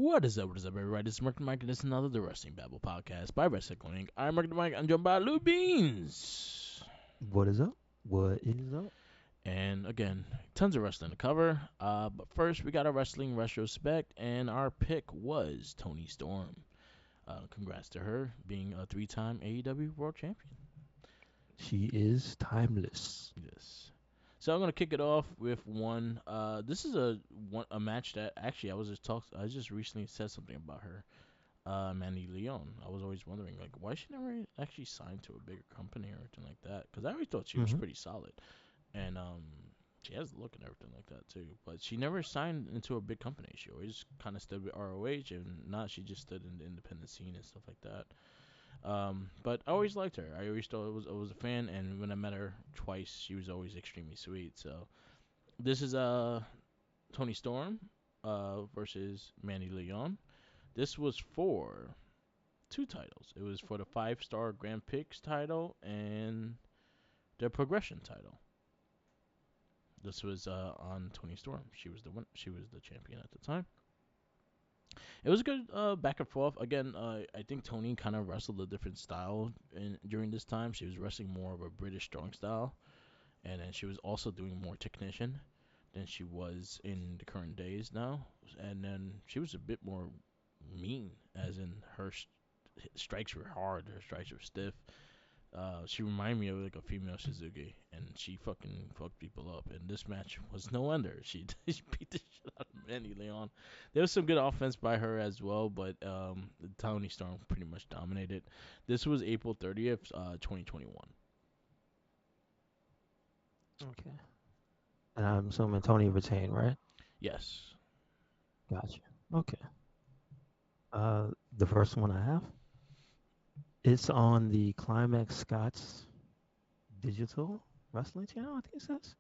What is up, everybody? This is Mark the Mike, and this is another The Wrestling Babble podcast by Wrestling Inc. I'm Mark the Mike. I'm joined by Lou Beans. What is up? What is up? And again, tons of wrestling to cover. But first, we got a wrestling retrospect, and our pick was Tony Storm. Congrats to her being a three-time AEW World Champion. She is timeless. Yes. So I'm gonna kick it off with one. This is a match that actually I just recently said something about her. Mandy Leon. I was always wondering, like, why she never actually signed to a bigger company or anything like that. Because I always thought she was Hmm. pretty solid, and she has the look and everything like that too. But she never signed into a big company. She always kind of stood with ROH, and not she just stood in the independent scene and stuff like that. But I always liked her. I always thought I was a fan, and when I met her twice, she was always extremely sweet. So this is Tony Storm versus Mandy Leon. This was for two titles. It was for the 5-star Grand Prix title and the Progression title. This was on Tony Storm. She was the one. She was the champion at the time. It was a good back and forth. Again, I think Tony kind of wrestled a different style during this time. She was wrestling more of a British strong style, and then she was also doing more technician than she was in the current days now. And then she was a bit more mean, as in her strikes were hard, her strikes were stiff. She reminded me of like a female Suzuki, and she fucking fucked people up. And this match was no wonder. She beat the shit out of Mandy Leon. There was some good offense by her as well, but Tony Storm pretty much dominated. This was April 30th, 2021. Okay. And I'm assuming Tony retained, right? Yes. Gotcha. Okay. The first one I have, it's on the Climax Scots Digital Wrestling Channel, I think it says.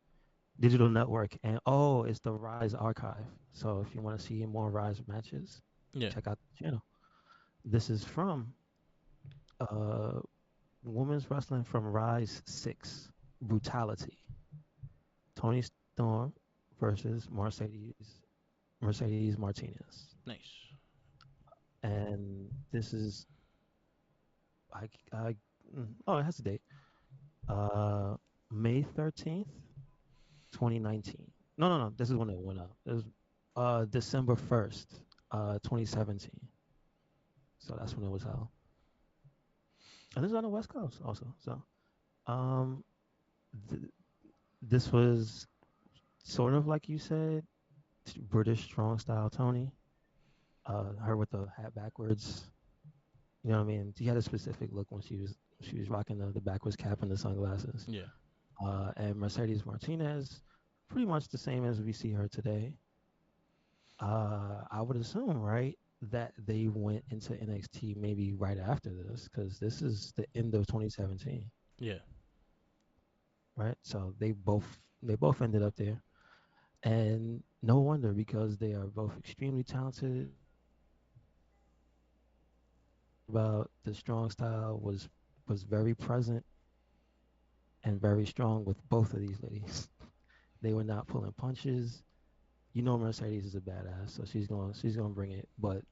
Digital Network. And oh, it's the Rise Archive. So if you want to see more Rise matches, Yeah. check out the channel. This is from uh Women's Wrestling from Rise 6, Brutality. Tony Storm versus Mercedes Martinez. Nice. And this is I oh, it has a date. Uh May 13th, 2019. No. This is when it went up. It was December 1st, 2017. So that's when it was held. And this is on the West Coast also. So um th- this was sort of like you said, British strong style Tony. Her with the hat backwards. You know what I mean? She had a specific look when she was rocking the backwards cap and the sunglasses. Yeah. And Mercedes Martinez, pretty much the same as we see her today. I would assume, right, that they went into NXT maybe right after this because this is the end of 2017, Yeah. right? So they both ended up there, and no wonder because they are both extremely talented. About the strong style was very present and very strong with both of these ladies. They were not pulling punches. You know Mercedes is a badass, so she's gonna bring it. But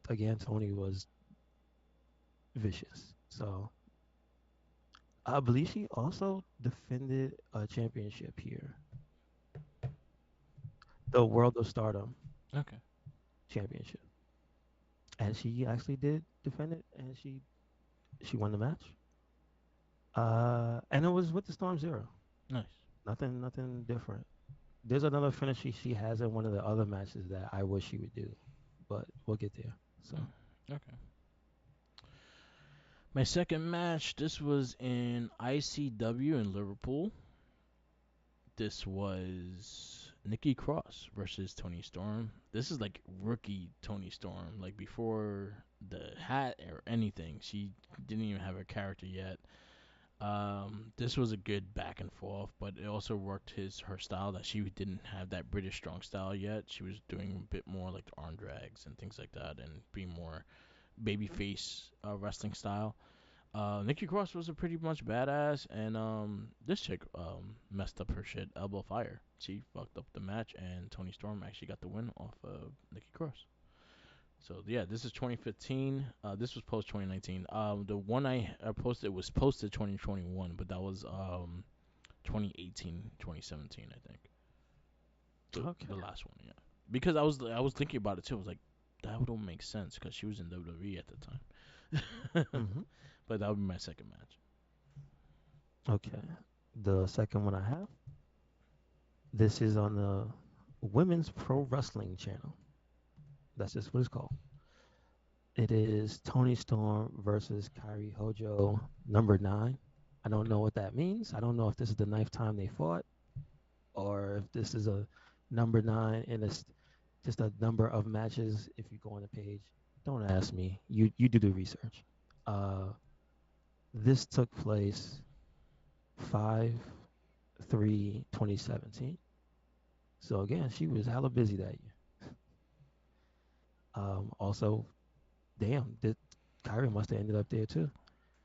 again, Tony was vicious. So I believe she also defended a championship here, the World of Stardom Okay. championship, and she actually did defend it, and she won the match. And it was with the Storm Zero. Nice. Nothing different. There's another finish she has in one of the other matches that I wish she would do, but we'll get there. So Mm. Okay. My second match. This was in ICW in Liverpool. This was Nikki Cross versus Tony Storm. This is like rookie Tony Storm, like before the hat or anything. She didn't even have a character yet. This was a good back and forth, but it also worked her style that she didn't have that British strong style yet. She was doing a bit more like the arm drags and things like that, and being more babyface wrestling style. Nikki Cross was a pretty much badass, and this chick messed up her shit. Elbow fire. She fucked up the match, and Tony Storm actually got the win off of Nikki Cross. So yeah, this is 2015. This was post 2019. The one I posted was posted 2021, but that was 2018, 2017, I think. The Okay. last one, yeah. Because I was thinking about it too. I was like, that don't make sense because she was in WWE at the time. Hmm. But that would be my second match. Okay. The second one I have, this is on the Women's Pro Wrestling channel. That's just what it's called. It is Tony Storm versus Kairi Hojo, number 9. I don't Okay. know what that means. I don't know if this is the ninth time they fought or if this is a number 9 and it's just a number of matches. If you go on the page, don't ask me. You do the research. Uh, this took place 5/3/2017. So again, she was hella busy that year. Also, damn, did Kyrie must have ended up there too.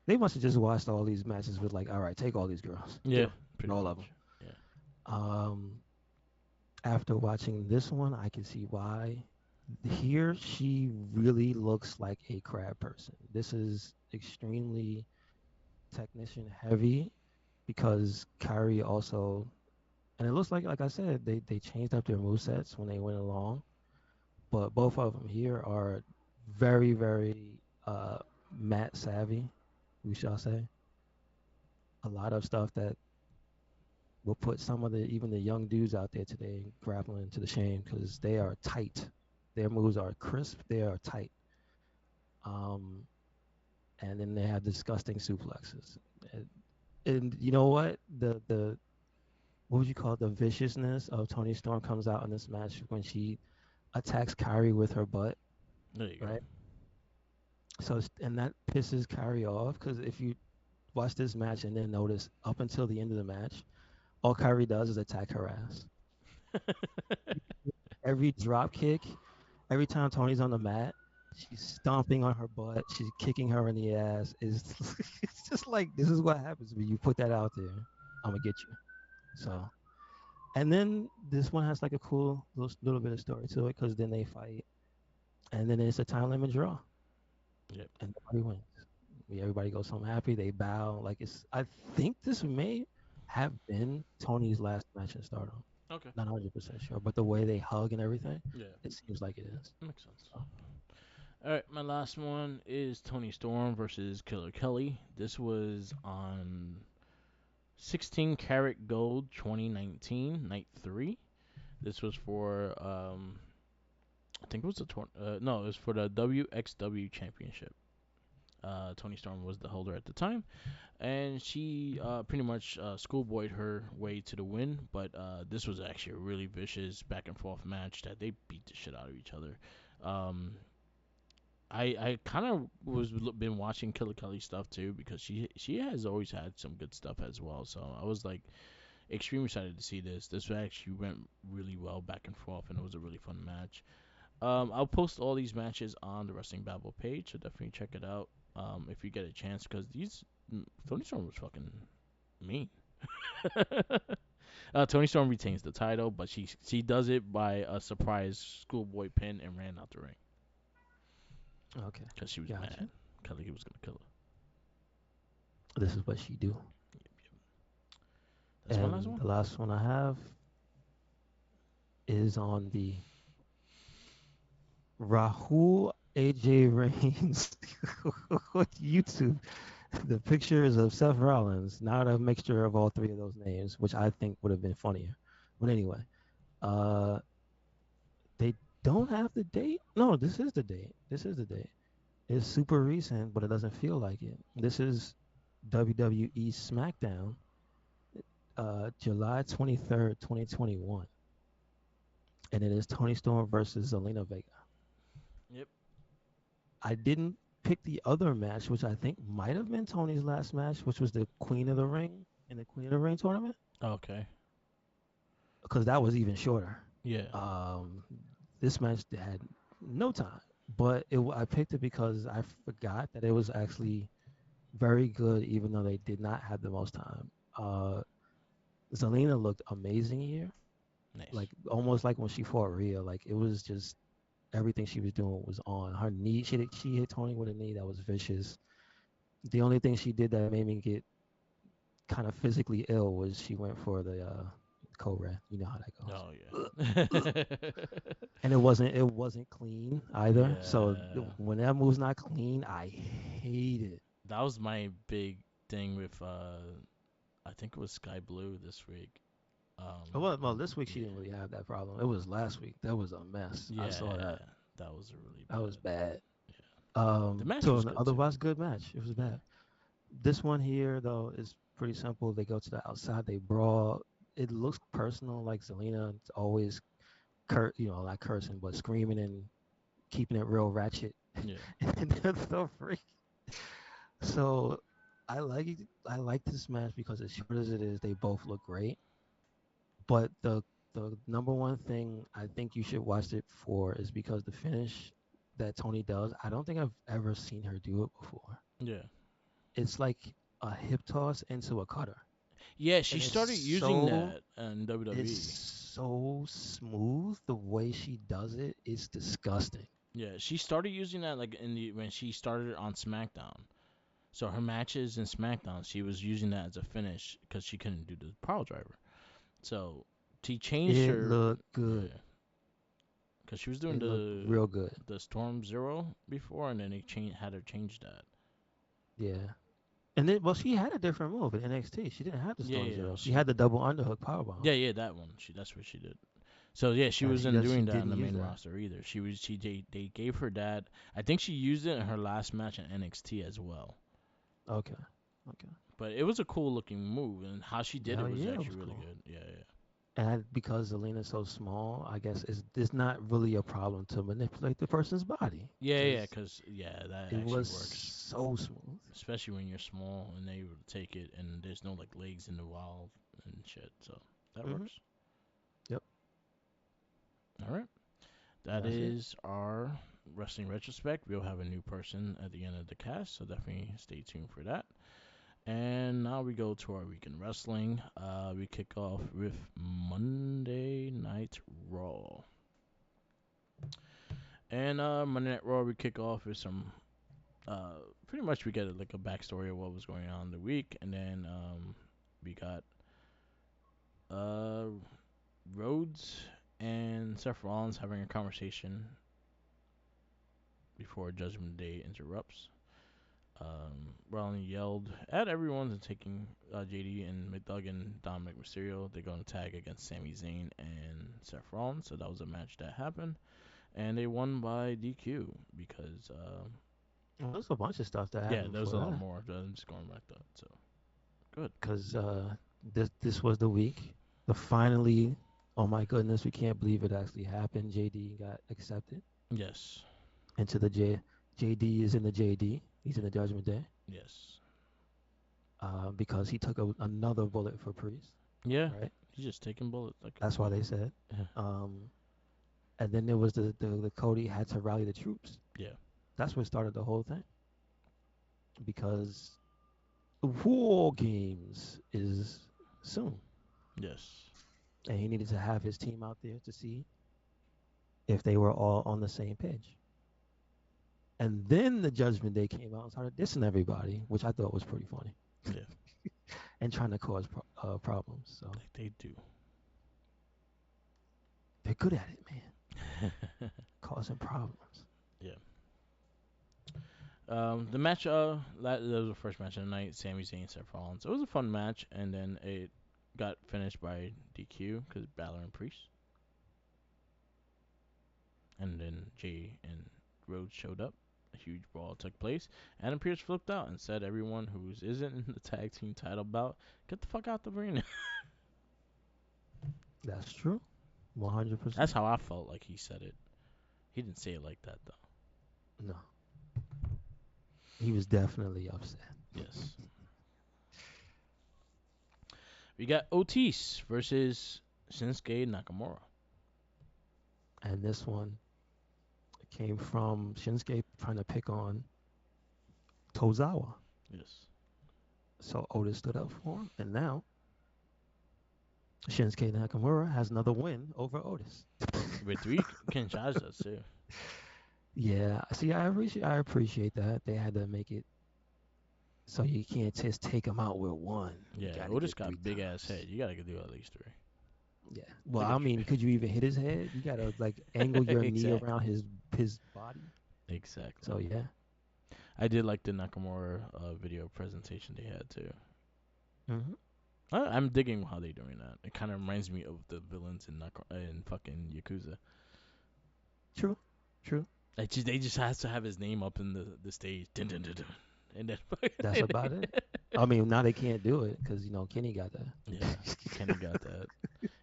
They must have just watched all these matches with like, all right, take all these girls, get Yeah, them, pretty all of them. much. Yeah. Um, After watching this one, I can see why. Here, she really looks like a crab person. This is extremely technician heavy because Kyrie also, and it looks like I said, they changed up their movesets when they went along. But both of them here are very, very mat savvy, we shall say. A lot of stuff that will put some of the even the young dudes out there today grappling to the shame because they are tight. Their moves are crisp. They are tight. Um, and then they have disgusting suplexes. And you know what? The what would you call it? The viciousness of Tony Storm comes out in this match when she attacks Kyrie with her butt, There you go. right? So and that pisses Kyrie off because if you watch this match and then notice up until the end of the match, all Kyrie does is attack her ass. Every drop kick, every time Tony's on the mat, she's stomping on her butt. She's kicking her in the ass. It's just like this is what happens when you put that out there. I'm gonna get you. So, and then this one has like a cool little bit of story to it because then they fight, and then it's a time limit draw, Yep. and nobody wins. Everybody goes home happy. They bow. Like it's. I think this may have been Tony's last match in Stardom. Okay. Not 100% sure, but the way they hug and everything, Yeah, it seems like it is. makes sense. So, All right, my last one is Tony Storm versus Killer Kelly. This was on 16 Karat Gold 2019, Night 3. This was for, I think it was no, it was for the WXW Championship. Tony Storm was the holder at the time, and she pretty much schoolboyed her way to the win. But this was actually a really vicious back and forth match that they beat the shit out of each other. Um, I kind of been watching Killer Kelly stuff too because she has always had some good stuff as well. So I was like extremely excited to see this. This actually went really well back and forth, and it was a really fun match. I'll post all these matches on the Wrestling Babble page, so definitely check it out if you get a chance because Tony Storm was fucking mean. Tony Storm retains the title, but she does it by a surprise schoolboy pin and ran out the ring okay, because she was mad. gotcha. Kelly was gonna kill her. This is what she do. Yep, yep. That's my last And one. the last one I have is on the Rahul AJ Reigns on YouTube. The pictures of Seth Rollins, not a mixture of all three of those names, which I think would have been funnier. But anyway, uh, they don't have the date. No, this is the date. This is the date. It's super recent, but it doesn't feel like it. This is WWE SmackDown, July 23rd, 2021, and it is Tony Storm versus Zelina Vega. Yep. I didn't pick the other match, which I think might have been Tony's last match, which was the Queen of the Ring in the Queen of the Ring tournament, Okay. because that was even shorter. Yeah. Um, this match had no time, but I picked it because I forgot that it was actually very good, even though they did not have the most time. Zelina looked amazing here, like Nice. almost like when she fought Rhea. Like it was just Everything she was doing was on her knee. She hit Tony with a knee that was vicious. The only thing she did that made me get kind of physically ill was she went for the Cobra. You know how that goes. Oh Ugh, ugh. yeah. And it wasn't clean either. So Yeah. when that move's not clean, I hate it. That was my big thing with I think it was Sky Blue this week. Well, this week she Yeah. didn't really have that problem. It was last week. That was a mess. I saw Yeah. that. That was a really That was bad. bad. Yeah. The match was good too. Otherwise, good match. It was Yeah. bad. This one here though is pretty simple. They go to the outside. They brawl. It looks personal, like Zelina. It's always not cursing, but screaming and keeping it real ratchet. Yeah. And that's so free. So I like it. I like this match because as short as it is, they both look great. But the number one thing I think you should watch it for is because the finish that Tony does, I don't think I've ever seen her do it before. Yeah. It's like a hip toss into a cutter. Yeah, she And started using that in it's WWE. so smooth the way she does it. It's disgusting. Yeah, she started using that like in the when she started on SmackDown. So her matches in SmackDown, she was using that as a finish because she couldn't do the power driver. So she changed It her, looked good. yeah, because she was doing It looked real good. the Storm Zero before, and then they had her change that. Yeah. And then, well, she had a different move in NXT. She didn't have the Yeah, Storm yeah, Zero. She she, had the double underhook powerbomb. yeah, yeah, that one. That's what she did. So yeah, she And wasn't she doing that on didn't the use main that. roster either. They gave her that. I think she used it in her last match in NXT as well. Okay. Okay. But it was a cool looking move, and how she did it Hell was yeah, it actually was really cool. good. Yeah, yeah. Because Zelina's so small, I guess it's not really a problem to manipulate the person's body Yeah, yeah, because cause yeah, that it actually was works. so smooth. Especially when you're small and they able to take it, and there's no like legs in the wild and shit. So that Hmm. works. Yep. All right, that That's it. is our wrestling retrospect. We'll have a new person at the end of the cast, so definitely stay tuned for that. And now we go to our weekend wrestling. We kick off with Monday Night Raw. And Monday Night Raw, we kick off with some. Pretty much we get like a backstory of what was going on the week, and then we got uh Rhodes and Seth Rollins having a conversation before Judgment Day interrupts. Rollins yelled at everyone to taking JD and McDuggan, Dominic Mysterio. They're going to tag against Sami Zayn and Seth Rollins. So that was a match that happened. And they won by DQ because, Well, there's a bunch of stuff that yeah, happened there was before a lot that. more. But I'm just going back to that. So good. Because this was the week. The finally, oh my goodness, we can't believe it actually happened. JD got accepted Yes. into the J. JD is in the JD. He's in the Judgment Day. Yes. Because he took another bullet for Priest, Yeah. right? He's just taking bullets. Like, That's why they said. Um, and then there was the Cody had to rally the troops. yeah. That's what started the whole thing. Because War Games is soon, Yes. and he needed to have his team out there to see if they were all on the same page. And then the Judgment Day came out and started dissing everybody, which I thought was pretty funny, Yeah. and trying to cause problems. So Like they do. they're good at it, man, causing problems. yeah. The match, that was the first match of the night. Sami Zayn, Seth Rollins. It was a fun match, and then it got finished by DQ because Balor and Priest, and then Jay and Rhodes showed up. A huge brawl took place. Adam Pearce flipped out and said, "Everyone who isn't in the tag team title bout, get the fuck out the arena." That's true, 100%. That's how I felt like he said it. He didn't say it like that though. No, he was definitely upset. Yes. We got Otis versus Shinsuke Nakamura. And this one came from Shinsuke trying to pick on Tozawa. Yes. So Otis stood up for him, and now Shinsuke Nakamura has another win over Otis. With three Kinshasa's too. Yeah. See, I appreciate that they had to make it so you can't just take him out with one. You Yeah, got to Otis get three got big ass head. times. You gotta do at least three. Yeah. Well, Look I at mean, could you even hit his head? You gotta like angle you. your knee around Exactly. his body. Exactly. So yeah. I did like the Nakamura video presentation they had too. Hmm. I'm digging how they're doing that. It kind of reminds me of the villains in fucking Yakuza. True. True. They just has to have his name up in the stage, dun, dun, dun, dun, and then That's about it. I mean, now they can't do it because Kenny got yeah, that. Kenny got that.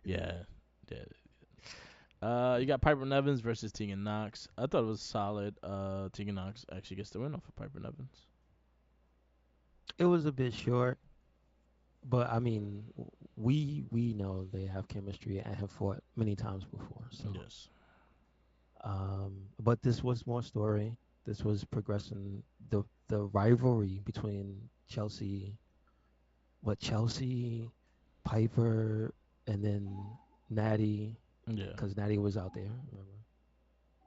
Yeah, yeah. You got Piper Nevins versus Tegan Knox. I thought it was solid. Tegan Knox actually gets the win off of Piper Nevins. It was a bit short, but I mean, we know they have chemistry and have fought many times before. So, Yes. but this was more story. This was progressing the rivalry between Chelsea, Piper, and then Natty, Yeah. because Natty was out there. Remember?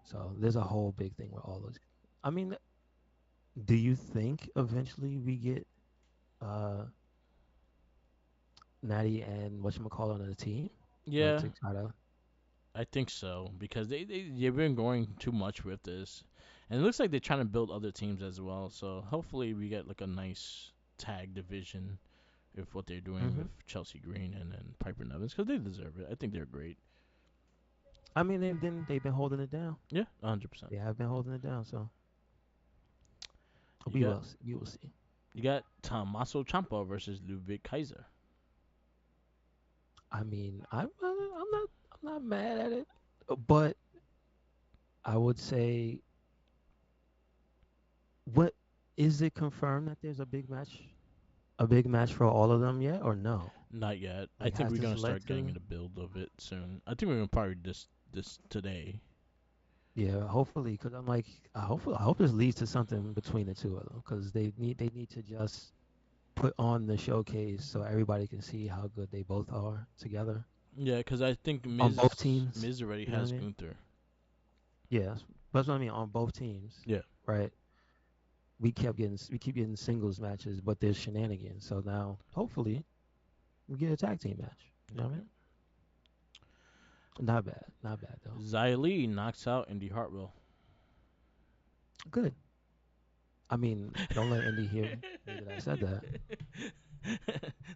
So there's a whole big thing with all those. I mean, do you think eventually we get uh Natty and whatchamacallit on the team? Like Yeah, to try to. I think so because they've been going too much with this, and it looks like they're trying to build other teams as well. So hopefully we get like a nice tag division with what they're doing Hmm. with Chelsea Green and Piper Nevins because they deserve it. I think they're great. I mean, they've been holding it down. Yeah, 100%. They have been holding it down. So You we got will see. We will see. you got Tommaso Ciampa versus Ludwig Kaiser. I mean, I'm not mad at it, but I would say, what is it confirmed that there's a big match for all of them yet, or no? Not yet. I Like, think has we're this gonna led start getting in to? the build of it soon. I think we're gonna probably this today. Yeah, hopefully, because I hope this leads to something between the two of them, because they need to just put on the showcase so everybody can see how good they both are together Yeah, because I think on Miz both teams. Miz already You know what I has mean? Gunther. Yeah, that's what I mean, on both teams, Yeah, right? We keep getting singles matches, but there's shenanigans. So now, hopefully, we get a tag team match. You know yep, what I yep. mean? Not bad, not bad though. Xia Li knocks out Indy Hartwell. Good. I mean, don't let Indy hear that I said that.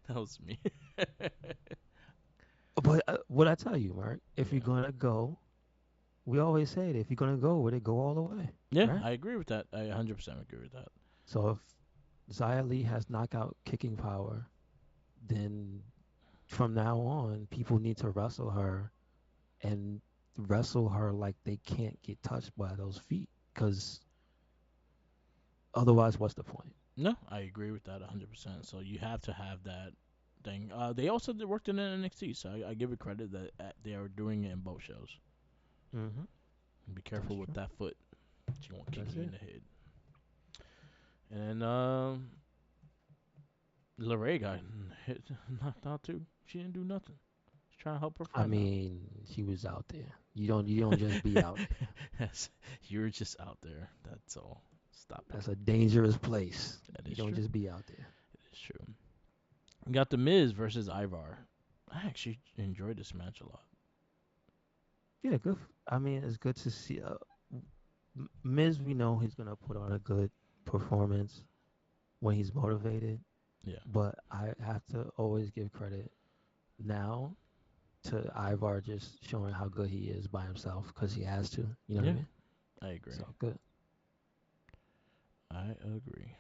That was me. But what I tell you, Mark, if you're Yeah. gonna go, we always say it. If you're gonna go with it, go all the way, Yeah, right? I agree with that. I 100% agree with that. So if Xia Li has knockout kicking power, then from now on, people need to and wrestle her like they can't get touched by those feet, because otherwise, what's the point? No, I agree with that 100%. So you have to have that thing. They also worked in NXT, so I give it credit that they are doing it in both shows. Hmm. Be That's careful with true. that foot. She won't kick That's you in it. the head. And LeRae got hit, knocked out too. She didn't do nothing. She's trying to help her I friend out. mean, she was out there. You don't just be out there. Yes, you're just out there. That's all. Stop it. That's a dangerous place. That You is don't true. just be out there. It is true. We got the Miz versus Ivar. I actually enjoyed this match a lot. Yeah, good. I mean, it's good to see. Miz, we know he's gonna put on a good performance when he's motivated, Yeah. but I have to always give credit now to Ivar just showing how good he is by himself because he has to. You know what I Yeah, mean? I agree. So good. I agree.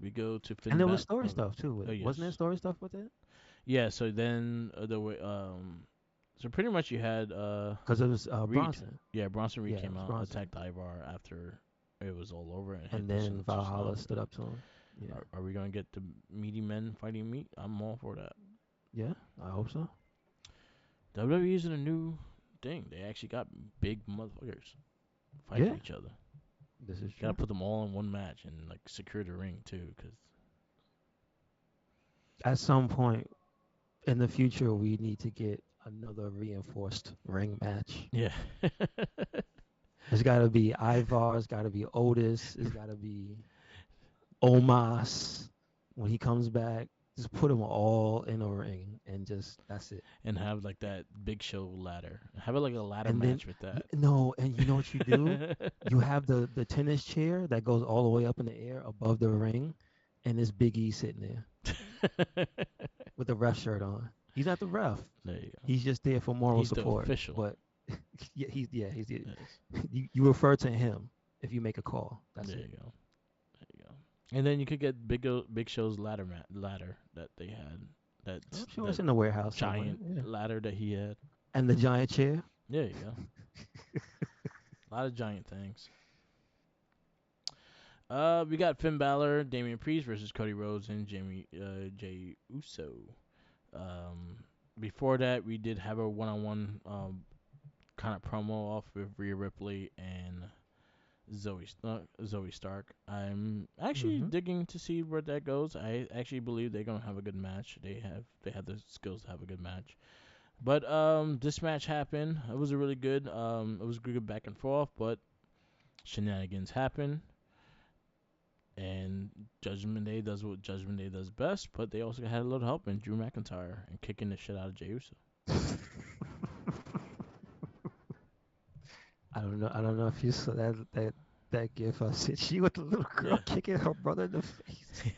We go to And Finn there was Bat. story stuff too with Oh it. Wasn't there yes. story stuff with it? Yeah. So then so pretty much you had Because it was Reed. Bronson. Yeah, Bronson Reed Yeah, it came was out, Bronson. attacked Ivar after it was all over, and hit And the then signature Valhalla stomp. stood up to him. Yeah. Are we gonna get the meaty men fighting meat? I'm all for that. Yeah, I hope so. WWE is in a new thing. They actually got big motherfuckers fighting Yeah, each other. this is Gotta true. put them all in one match and like secure the ring too, cause At some point in the future, we need to get another reinforced ring match. Yeah. It's got to be Ivar. It's got to be Otis. It's got to be Omos when he comes back. Just put them all in a ring and just that's it. And have like that Big Show ladder. Have it like a ladder And then match with that. no, and you know what you do? You have the tennis chair that goes all the way up in the air above the ring, and this Big E sitting there with the ref shirt on. He's not the ref. There you go. He's just there for moral He's the support. official. But he's Yes. you refer to him if you make a call. That's There it. you go. There you go. And then you could get Big Show's ladder that they had. That I'm sure that it's in the warehouse somewhere. giant Yeah. ladder that he had. And the giant chair. There you go. A lot of giant things. We got Finn Balor, Damian Priest versus Cody Rhodes and Jay Uso. Before that, we did have a one-on-one kind of promo off with Rhea Ripley and Zoe Stark. I'm actually Hmm. digging to see where that goes. I actually believe they're gonna have a good match. They have the skills to have a good match. But this match happened. It was a really good. It was good back and forth, but shenanigans happen. And Judgment Day does what Judgment Day does best, but they also had a little help in Drew McIntyre and kicking the shit out of Jey Uso. I don't know. I don't know if you saw that gif. I said she with the little girl Yeah. kicking her brother in the face.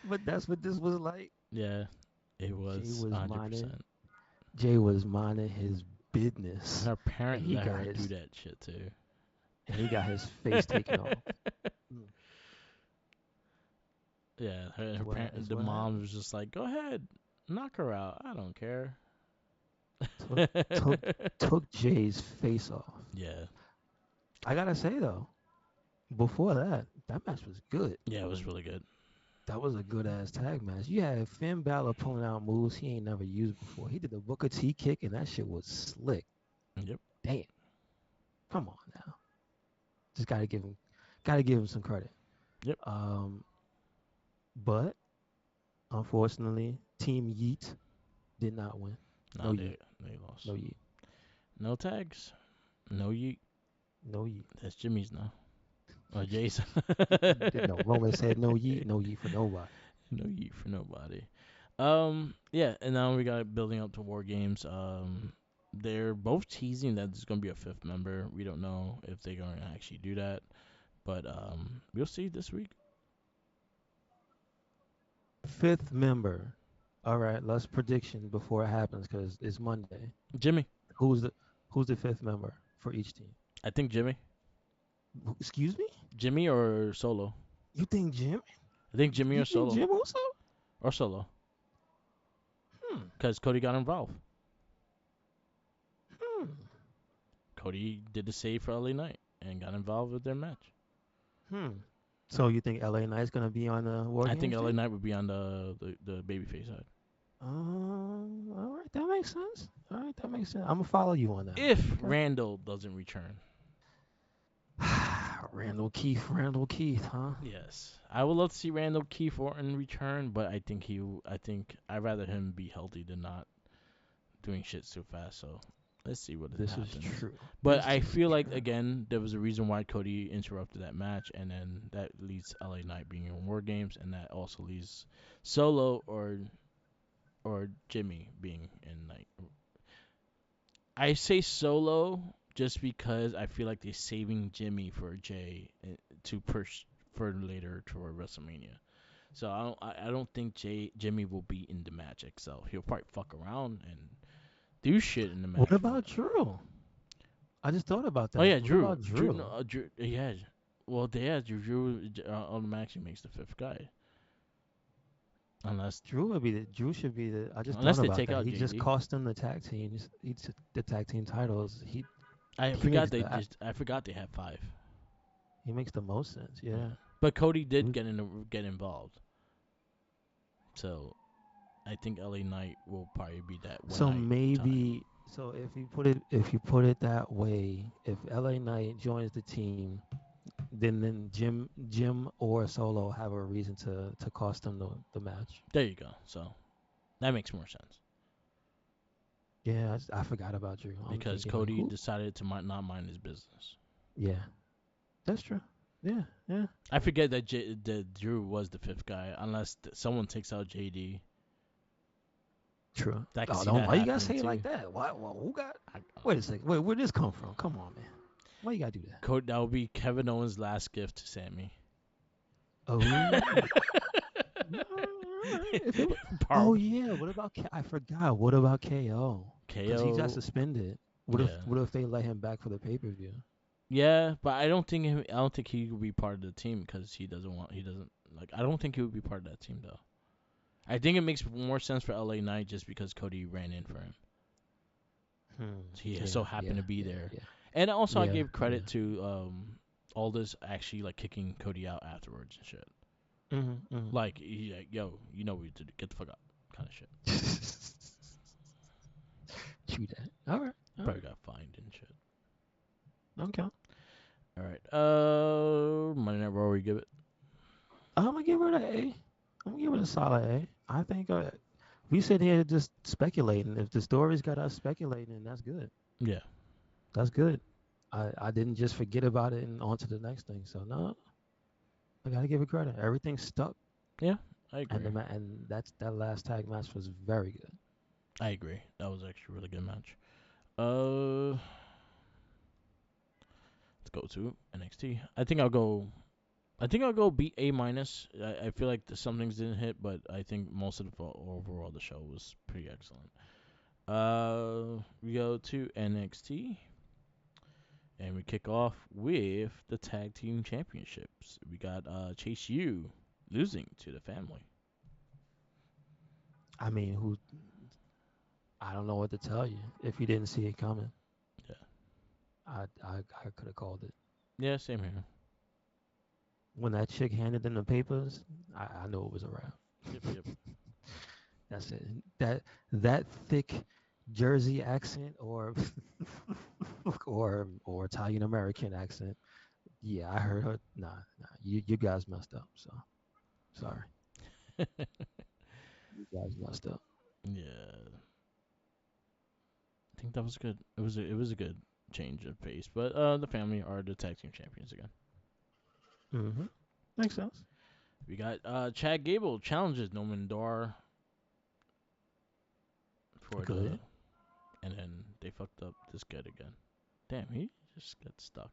But that's what this was like. Yeah, it Jay was was minding 100%. Jay was minding his And business, her and parent he let got her do his that shit too. and he got his face taken off. Mm. Yeah, her Is parent, the what mom happened. was just like, "Go ahead, knock her out. I don't care." Took took took Jay's face off. Yeah, I gotta say though, before that match was good. yeah, it was really good. That was a good ass tag match. You had Finn Balor pulling out moves he ain't never used before. He did the Booker T kick, and that shit was slick. Yep, Damn, come on now. Just gotta give him some credit. yep. Um, but unfortunately, Team Yeet did not win. No Nah, Yeet, they lost. no Yeet, No tags. No yeet. no Yeet. That's Jimmy's now. Or Jason. No, Roman said no Yeet for nobody. No yeet for nobody. Yeah, and now we got it building up to War Games. They're both teasing that there's gonna be a fifth member. We don't know if they're gonna actually do that, but we'll see this week. Fifth member. All right, let's prediction before it happens because it's Monday. Jimmy, Who's the who's the fifth member for each team? I think Jimmy, Excuse me? Jimmy or Solo. You think Jim? I think Jimmy You or think Solo Jim also? or Solo, Hmm. because Cody got involved. Hmm. Cody did the save for LA Knight and got involved with their match. Hmm. So you think LA Knight's gonna be on the War I think Games LA team? Knight would be on the babyface side. All right, that makes sense. All right, that makes sense. I'm gonna follow you on that one. If Okay. Randall doesn't return. Randall Keith, huh? Yes, I would love to see Randall Keefe Orton return, but I think I'd rather him be healthy than not doing shit so fast. So let's see what This is happens. true. But This I is feel like true. again there was a reason why Cody interrupted that match, and then that leads LA Knight being in War Games, and that also leaves Solo or Jimmy being in like. I say Solo just because I feel like they're saving Jimmy for Jay to push further later toward WrestleMania. So I don't think Jimmy will be in the match itself. He'll probably fuck around and do shit in the What match. about Drew? I just thought about Oh that. yeah, What Drew. about Drew. No, Drew? Drew. Yeah. Well, yeah. Drew automatically makes the fifth guy, unless Drew should be the. I just thought unless they about take that. out He just JD. cost them the tag teams. The tag team titles. I He forgot makes they the just. I forgot they had five. he makes the most sense. Yeah. Yeah. But Cody did Drew- get involved. So I think LA Knight will probably be that one So night time. maybe so if you put it that way, if LA Knight joins the team, then Jim or Solo have a reason to cost them the match. There you go. So that makes more sense. Yeah, I forgot about Drew. I'm because thinking like Cody who? decided to not mind his business. Yeah, that's true. Yeah, yeah. I forget that that Drew was the fifth guy, unless someone takes out JD. True. I can Oh, see don't. that Why you gotta happening say it like too. that? Why? Who got? I, Wait a second. Wait, where'd this come from? Come on, man. Why you gotta do that? That would be Kevin Owens' last gift to Sammy. Oh, if it. Oh Barb, yeah. What about? I forgot. What about KO? Because he got KO, suspended. What if? yeah, What if they let him back for the pay per view? yeah, but I don't think he would be part of the team because he doesn't like. I don't think he would be part of that team though. I think it makes more sense for LA Knight just because Cody ran in for him. He so Yeah. happened Yeah. to be Yeah. there. Yeah. And also, I Yeah. gave Yeah. credit to Aldous actually like kicking Cody out afterwards and shit. Mm-hmm. Like, he like, yo, you know what you did, get the fuck out, kind of shit. True that. All right. All Probably right. got fined and shit. Okay. All right. Monday Night Raw, we give it. I'm gonna give it an A. I'm gonna give it a solid A. I think we sit here just speculating. If the story's got us speculating, that's good. Yeah, That's good. I didn't just forget about it and on to the next thing. So no, I gotta give it credit. Everything stuck, yeah, I and agree. that last tag match was very good. I agree. That was actually a really good match. Uh, let's go to NXT. I think I'll go B A minus. I feel like some things didn't hit, but I think most of the overall the show was pretty excellent. We go to NXT and we kick off with the tag team championships. We got Chase U losing to the family. I mean, who? I don't know what to tell you. If you didn't see it coming, Yeah, I could have called it. yeah, same here. When that chick handed them the papers, I knew it was a wrap. Yep, yep. That's it. That thick Jersey accent or or Italian American accent. Yeah, I heard her. Nah. You guys messed up. So sorry. You guys messed up. Yeah, I think that was good. It was a good change of pace. But the family are the tag team champions again. Mm-hmm. Makes sense. We got Chad Gable challenges Noman Dar for the, Good. and then they fucked up this kid again. Damn, he just got stuck.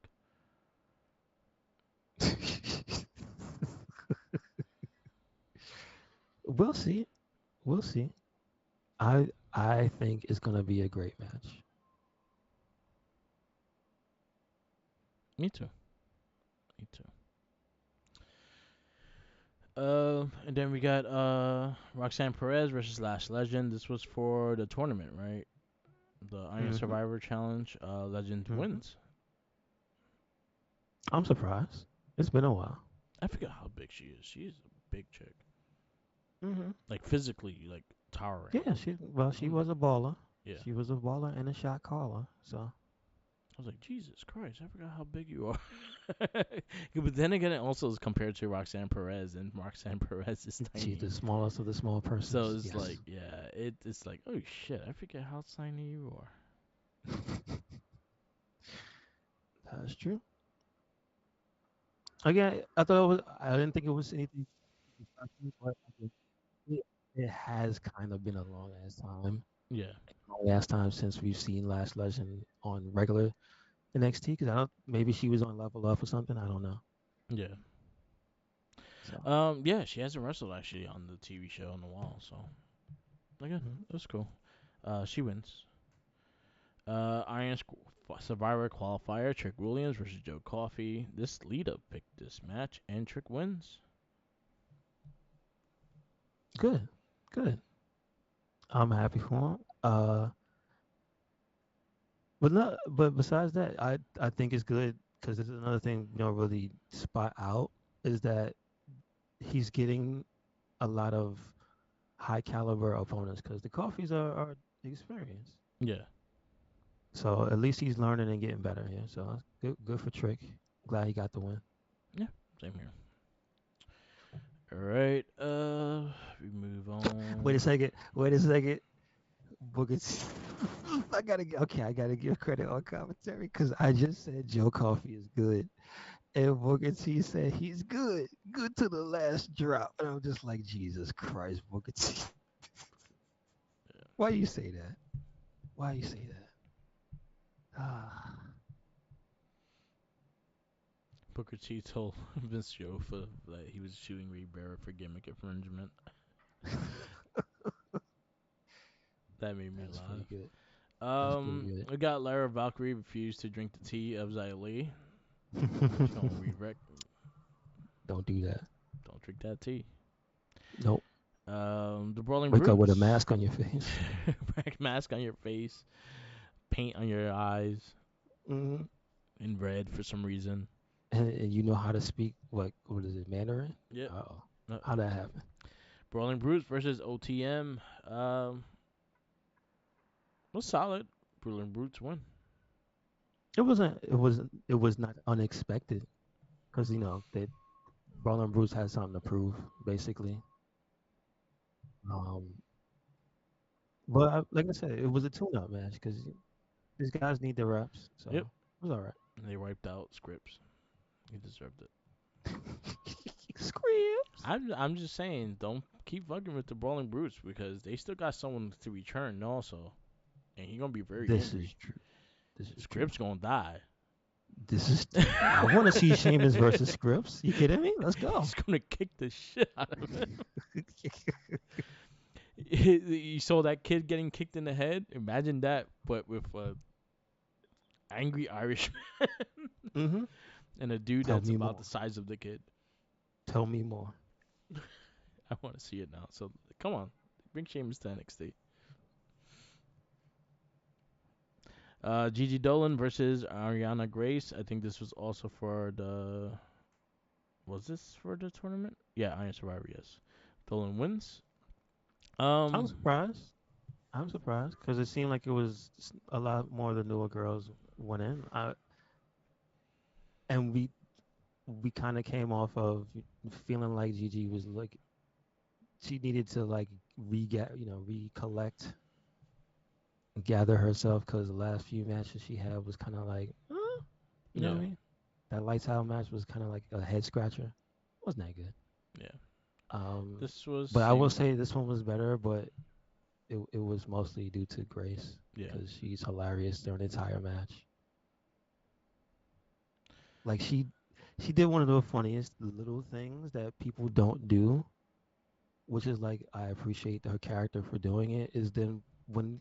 We'll see. We'll see. I think it's gonna be a great match. Me too. Me too. And then we got Roxanne Perez versus Lash Legend. This was for the tournament, right? The Iron Mm-hmm. Survivor Challenge. Legend Mm-hmm. wins. I'm surprised. It's been a while. I forget how big she is. She's a big chick, Mm-hmm. like physically, like towering. Yeah, she I'm, was a baller. yeah, She was a baller and a shot caller. So I was like, Jesus Christ, I forgot how big you are. Yeah, but then again, it also is compared to Roxanne Perez, and Roxanne Perez is she's tiny. the smallest of the small So persons. it's Yes. like, yeah, it's like, oh shit, I forget how tiny you are. That's true. Again, I thought it was. I didn't think it was anything special, but it, it has kind of been a long ass time. Yeah, Long ass time since we've seen Last Legend on regular NXT. Because I don't. Maybe she was on Level Up or something. I don't know. yeah. So. Yeah, she hasn't wrestled actually on the TV show in a while, so like, yeah, Mhm. that's cool. She wins. Survivor qualifier Trick Williams versus Joe Coffey. This lead up picked this match, and Trick wins. Good. Good. I'm happy for him. But not. But besides that, I think it's good because this is another thing you know really spot out is that he's getting a lot of high caliber opponents because the coffees are experienced. Yeah, So at least he's learning and getting better here. So that's good for Trick. Glad he got the win. yeah, same here. All right, we move Wait a on. second. Wait a second. Booker T. Okay, I gotta give credit on commentary because I just said Joe Coffey is good, and Booker T said he's good, good to the last drop, and I'm just like, Jesus Christ, Booker T, why you say that? Why you say that? Ah, Booker T told Vince Joe for that he was shooting Ribera for gimmick infringement. That made me that's pretty laugh. good. That's pretty good. We got Lara Valkyrie refused to drink the tea of Xia Li. She's gonna re-wreck. Don't do that. Don't drink that tea. Nope. The Brawling Wake up with a Brutes. mask on your face. Black mask on your face, paint on your eyes Hmm. in red for some reason. And you know how to speak what is it, Mandarin? Yep. Oh, Uh, how that happen? Brawling Brutes versus OTM. Was solid. Brawling Brutes win. It was not unexpected because that Braun Bruce had something to prove basically. Um, but like I said, it was a tune-up match because these guys need the reps, Yep. so it was all right. They wiped out Scripps. He deserved it. Scripts. I'm just saying, don't keep fucking with the Brawling Brutes because they still got someone to return also, and he gonna be very This angry. is true. This is true. Scripps gonna die. This is. I want to see Sheamus versus Scripps. You kidding me? Let's go. He's gonna kick the shit out of him. You saw that kid getting kicked in the head. Imagine that, but with a angry Irishman Hmm. and a dude Tell that's me about more. the size of the kid. Tell me more. I want to see it now. So come on, bring Sheamus to NXT. Gigi Dolan versus Ariana Grace. I think this was also for the. Was this for the tournament? Yeah, Iron Survivor. Yes, Dolan wins. I'm Um, surprised. I'm surprised because it seemed like it was a lot more of the newer girls went in. And we kind of came off of feeling like Gigi was like she needed to like recollect, gather herself because the last few matches she had was kind of like, you know what yeah, I mean? That lights out match was kind of like a head scratcher. Wasn't that good? yeah. Um, This was but I will same. say this one was better, but it was mostly due to Grace Yeah, because she's hilarious during the entire match. Like she did one of the funniest little things that people don't do, which is like I appreciate her character for doing it. Is then when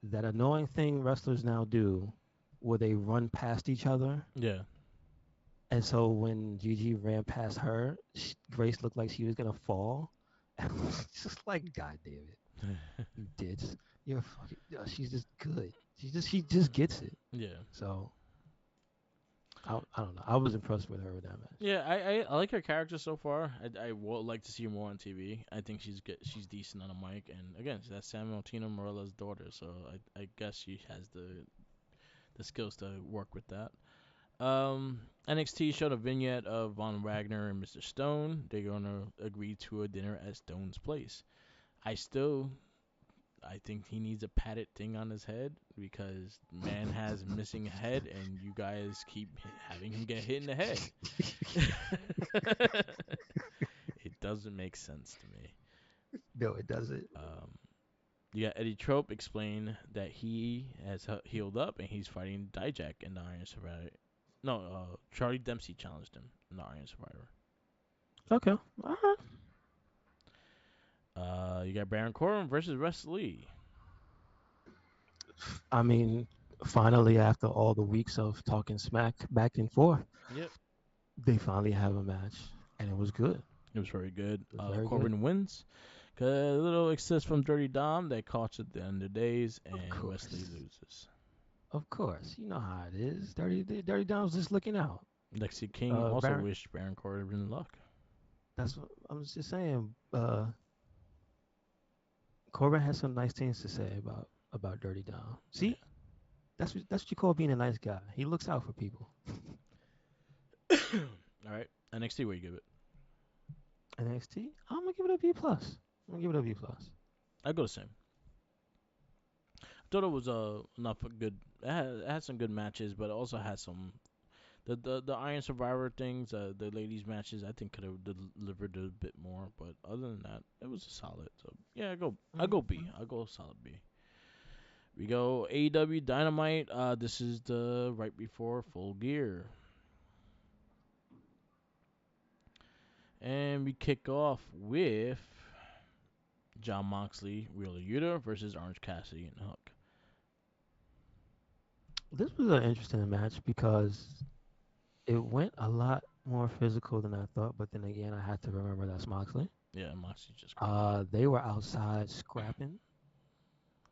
that annoying thing wrestlers now do, where they run past each other, yeah. and so when Gigi ran past her, Grace looked like she was gonna fall. It's just like, God damn it, you did. You're fucking. She's just good. She just gets it. Yeah. So I don't know. I was impressed with her with that match. Yeah, I like her character so far. I would like to see her more on TV. I think she's good. She's decent on a mic, and again, that's Samuel Tina Morella's daughter, so I guess she has the skills to work with that. NXT showed a vignette of Von Wagner and Mr. Stone. They're gonna agree to a dinner at Stone's place. I still I think he needs a padded thing on his head because man has missing head, and you guys keep having him get hit in the head. It doesn't make sense to me. No, it doesn't. Um, you got Eddie Trope explain that he has healed up and he's fighting Dijak in the Iron Survivor. No, Charlie Dempsey challenged him in the Iron Survivor. Okay. All right. You got Baron Corbin versus Wes Lee. I mean, finally, after all the weeks of talking smack back and forth, Yep, they finally have a match, and it was good. it was very good. It was very good. Corbin wins. Got a little assist from Dirty Dom that cost at the end of the days, Of and Wesley course. loses. Of course. You know how it is. Dirty Dom's just looking out. Lexi King also Baron, wished Baron Corbin luck. that's what I was just saying. Corbin has some nice things to say about Dirty Dom. Yeah. See, that's what you call being a nice guy. He looks out for people. All right, NXT, what you give it? NXT, I'm gonna give it a B plus. I'm gonna give it a B plus. I go the same. thought it was enough a good. It had some good matches, but it also had some the Iron Survivor things. The ladies matches I think could have delivered a bit more, but other than that, it was a solid. So yeah, I go B. Mhm. I go solid B. We go AEW Dynamite. This is the right before Full Gear, and we kick off with John Moxley, Wheeler Yuta versus Orange Cassidy and Hook. This was an interesting match because it went a lot more physical than I thought. But then again, I had to remember that's Moxley. Yeah, Moxley's just crazy. They were outside scrapping.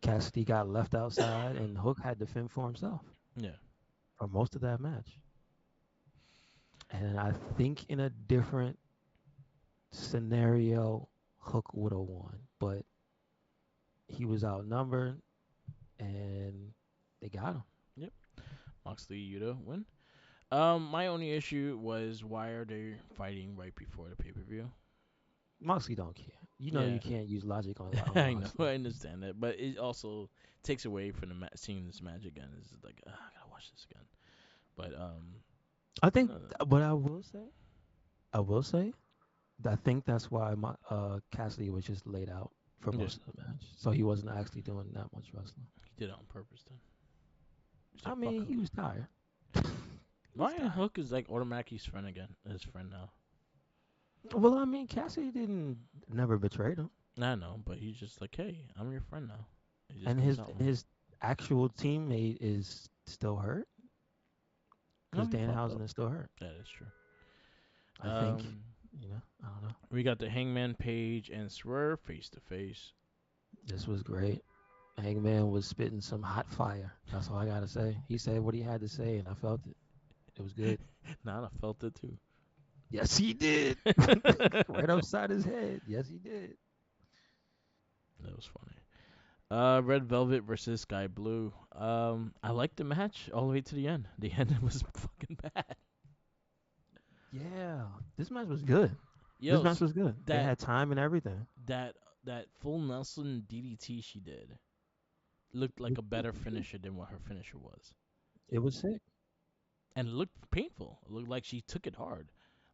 Cassidy got left outside, and Hook had to fend for himself Yeah, for most of that match. And I think in a different scenario, Hook would have won, but he was outnumbered, and they got him. yep. Moxley Yuta win. My only issue was why are they fighting right before the pay per view? Moxley don't care. You know Yeah, you can't use logic on I know, Moxley. I understand that, but it also takes away from seeing this match again. It's like I gotta watch this again. But I think no, what I will say, I think that's why Cassidy was just laid out for yeah, most of the match, so he wasn't actually doing that much wrestling. he did it on purpose. Then he's I like, fuck mean, he Hook. was tired. He was Ryan tired. Hook is like automatically his friend again. His friend now. Well, I mean, Cassidy didn't never betrayed him, I know, but he's just like, hey, I'm your friend now. He just and comes out more. his actual teammate is still hurt No, because he fucked Danhausen up. is still hurt. That is true. I think, Um, I don't know. we got the Hangman Page and Swerve face to face. This was great. Hangman was spitting some hot fire. That's all I gotta say. He said what he had to say, and I felt it. It was good. Nah, I felt it too. Yes, he did. Right upside his head. Yes, he did. That was funny. Red Velvet versus Sky Blue. I liked the match all the way to the end. The end was fucking bad. Yeah, this match was good. This Yo, match was good. They that had time and everything. that that full Nelson DDT she did looked like It, a better finisher than what her finisher was, it was sick. and it looked painful. It looked like she took it hard.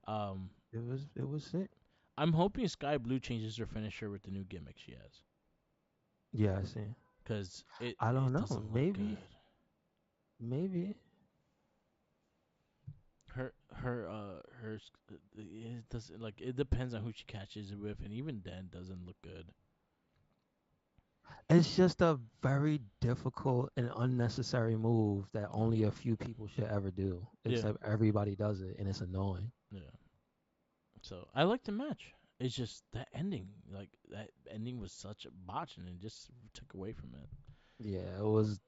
Um, It was sick. I'm hoping Sky Blue changes her finisher with the new gimmick she has, Yeah, I see. cause it I don't it know. doesn't look Maybe, good. maybe. It doesn't like it depends on who she catches it with, and even then doesn't look good. It's just a very difficult and unnecessary move that only a few people should ever do. Yeah, Except everybody does it, and it's annoying. yeah. So I like the match. It's just that ending, like that ending was such a botch, and it just took away from it. Yeah, it was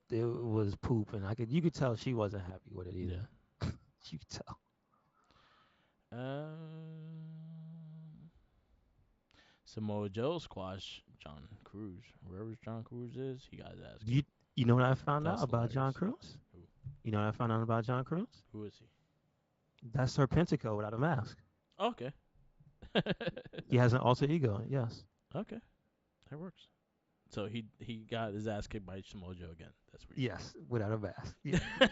poop, and you could tell she wasn't happy with it Yeah. either. You could tell. Samoa Joe squash John Cruz. Wherever John Cruz is, he got his ass You kicked. you know what I found That out was about John hilarious. Cruz? Who? You know what I found out about John Cruz? Who is he? That's Serpentico without a mask. Okay. He has an alter ego. Yes. Okay, that works. So he got his ass kicked by Samoa Joe again. That's what Yes, without a mask. Yeah. you're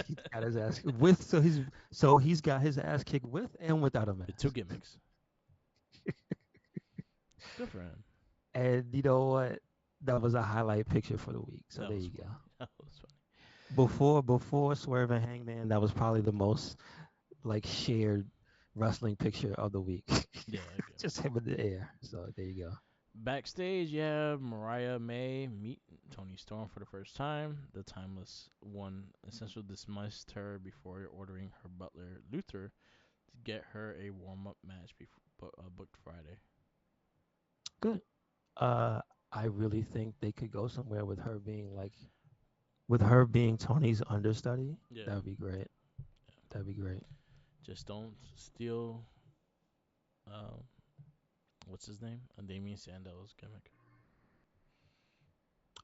He got his ass with so he's got his ass kicked with and without a saying. Two mask. gimmicks. Good for him. And you know what? That was a highlight picture for the week. So That there was you go. funny. That was funny. Before Swerve and Hangman, that was probably the most like shared wrestling picture of the week. Yeah, I agree. Just him in the air. So there you go. Backstage, yeah, Mariah May meet Tony Storm for the first time. The Timeless One essentially dismissed her before ordering her butler Luther to get her a warm-up match before booked Friday. Good. Uh, I really think they could go somewhere with her being Tony's understudy. Yeah, That'd be great. That'd be great. just don't steal. Um, what's his name? Damien Sandel's gimmick.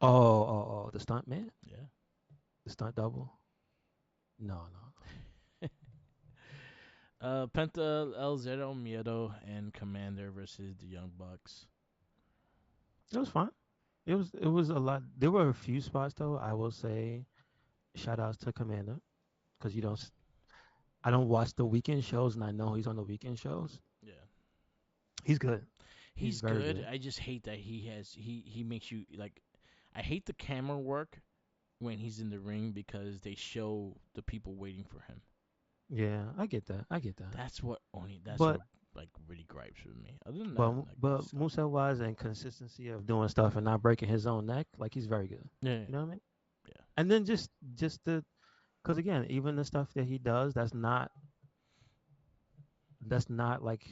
Oh, the stunt man, Yeah. the stunt double. No, no. Penta, El Zero Miedo, and Commander versus the Young Bucks. It was fun. it was a lot. There were a few spots though. I will say shout outs to Commander because I don't watch the weekend shows and I know he's on the weekend shows. Yeah. He's good. He's He's very good. good. I just hate that he makes you like. I hate the camera work when he's in the ring because they show the people waiting for him. Yeah, I get that. I get that. That's But what like really gripes with me. Other than that, but like but he's good. Musa wise and consistency of doing stuff and not breaking his own neck, like he's very good. Yeah, You know what I mean? yeah, And then just the because again, even the stuff that he does, that's not like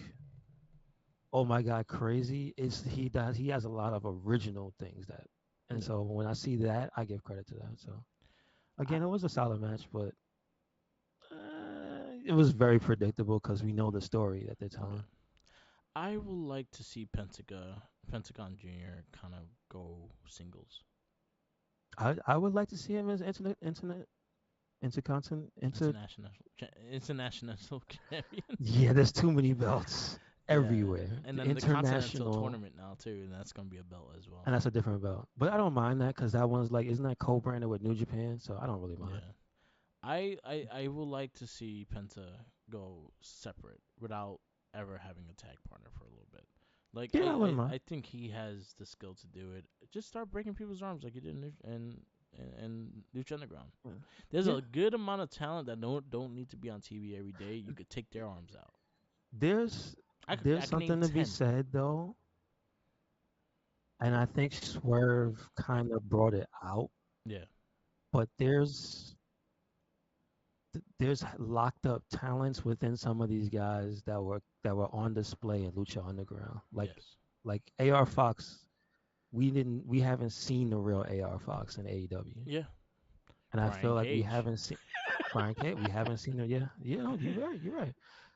oh my god crazy. He has a lot of original things that, and yeah. so when I see that, I give credit to that. So I again, it was a solid match, but it was very predictable because we know the story that they're yeah. telling. I would like to see Pentagon Junior kind of go singles, I would like to see him as internet intercontinent inter. international, international champion. Yeah, there's too many belts Yeah, everywhere. and The then the Continental international, tournament now too, and that's gonna be a belt as well. and that's a different belt. But I don't mind that because that one's like, isn't that co-branded with New Japan? So I don't really mind. Yeah. I would like to see Penta go separate without ever having a tag partner for a little bit. Like Yeah, I wouldn't mind. I think he has the skill to do it. Just start breaking people's arms like he did in Lucha Underground. Yeah. There's Yeah. a good amount of talent that don't need to be on TV every day. You could take their arms out. There's I there's can name something to be 10. said though, and I think Swerve kind of brought it out. Yeah. But there's locked up talents within some of these guys that were on display in Lucha Underground. Yes. Like AR Fox, we haven't seen the real AR Fox in AEW, Yeah. and I feel Brian like we Cage. haven't seen Brian Cage. We haven't seen him. Yeah, yeah, no, you're right. You're right.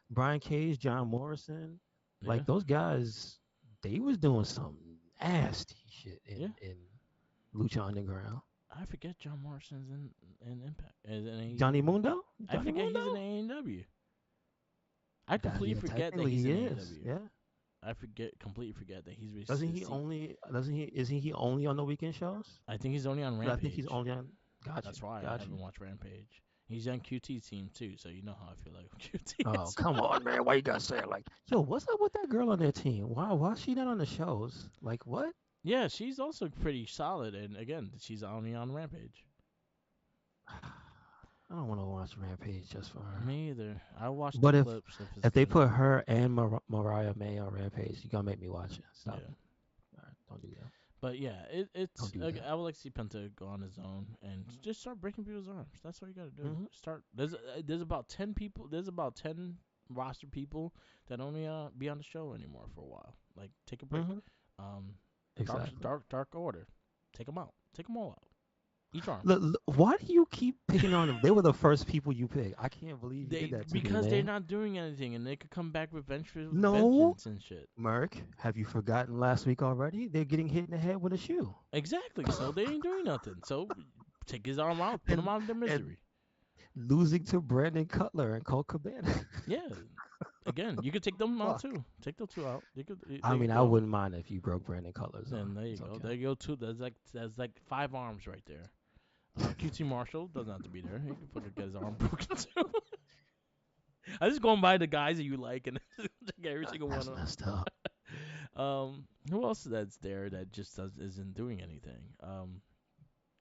Brian Cage, John Morrison, Yeah. like those guys, they was doing some nasty shit Yeah. in Lucha Underground. I forget John Morrison's in Impact as in Johnny AEW. Mundo, I Johnny forget Mundo. he's in AEW. I That completely yeah, forget that technically he's he in is. AEW. Yeah. I completely forget that Doesn't he only? Doesn't he? Isn't he only on the weekend shows? I think he's only on 'Cause I think he's Rampage. only on. Got you. That's why I Got you. haven't watched Rampage. He's on QT team too, so you know how I feel like QT Oh is. come on, man! Why you gotta say it like? Yo, what's up with that girl on their team? Why is she not on the shows? Like what? Yeah, she's also pretty solid, and again, she's only on Rampage. I don't want to watch Rampage just for her. Me either. I watch the But if clips if it's if they good put enough. her and Mariah May on Rampage, you gonna make me watch it. Stop Yeah. it. All right, don't do that. But yeah, Don't it's do that. I would like to see Penta go on his own and just start breaking people's arms. That's all you gotta do. Mm-hmm. Start. There's about 10 people. There's about 10 roster people that only be on the show anymore for a while. Like take a break. Mm-hmm. Um, Exactly. Dark Order. Take them out. Take them all out. Each arm. Look, why do you keep picking on them? They were the first people you picked. I can't believe you They did that to me, because they're man. not doing anything and they could come back with No, vengeance and shit. Merc, have you forgotten last week already? They're getting hit in the head with a shoe. Exactly. So they ain't doing nothing. So take his arm out. Put him and out of their and misery. losing to Brandon Cutler and Colt Cabana. Yeah. Again, you could take them out Fuck. too. Take those two out. I They mean, could I go. wouldn't mind if you broke Brandon Cutler's Then arm. there you It's go. okay. There you go too. That's like 5 arms right there. QT Marshall doesn't have to be there. He can fucking get his arm broken too. I just going by the guys that you like and take every single one That's of messed up. who else that's there that just isn't doing anything?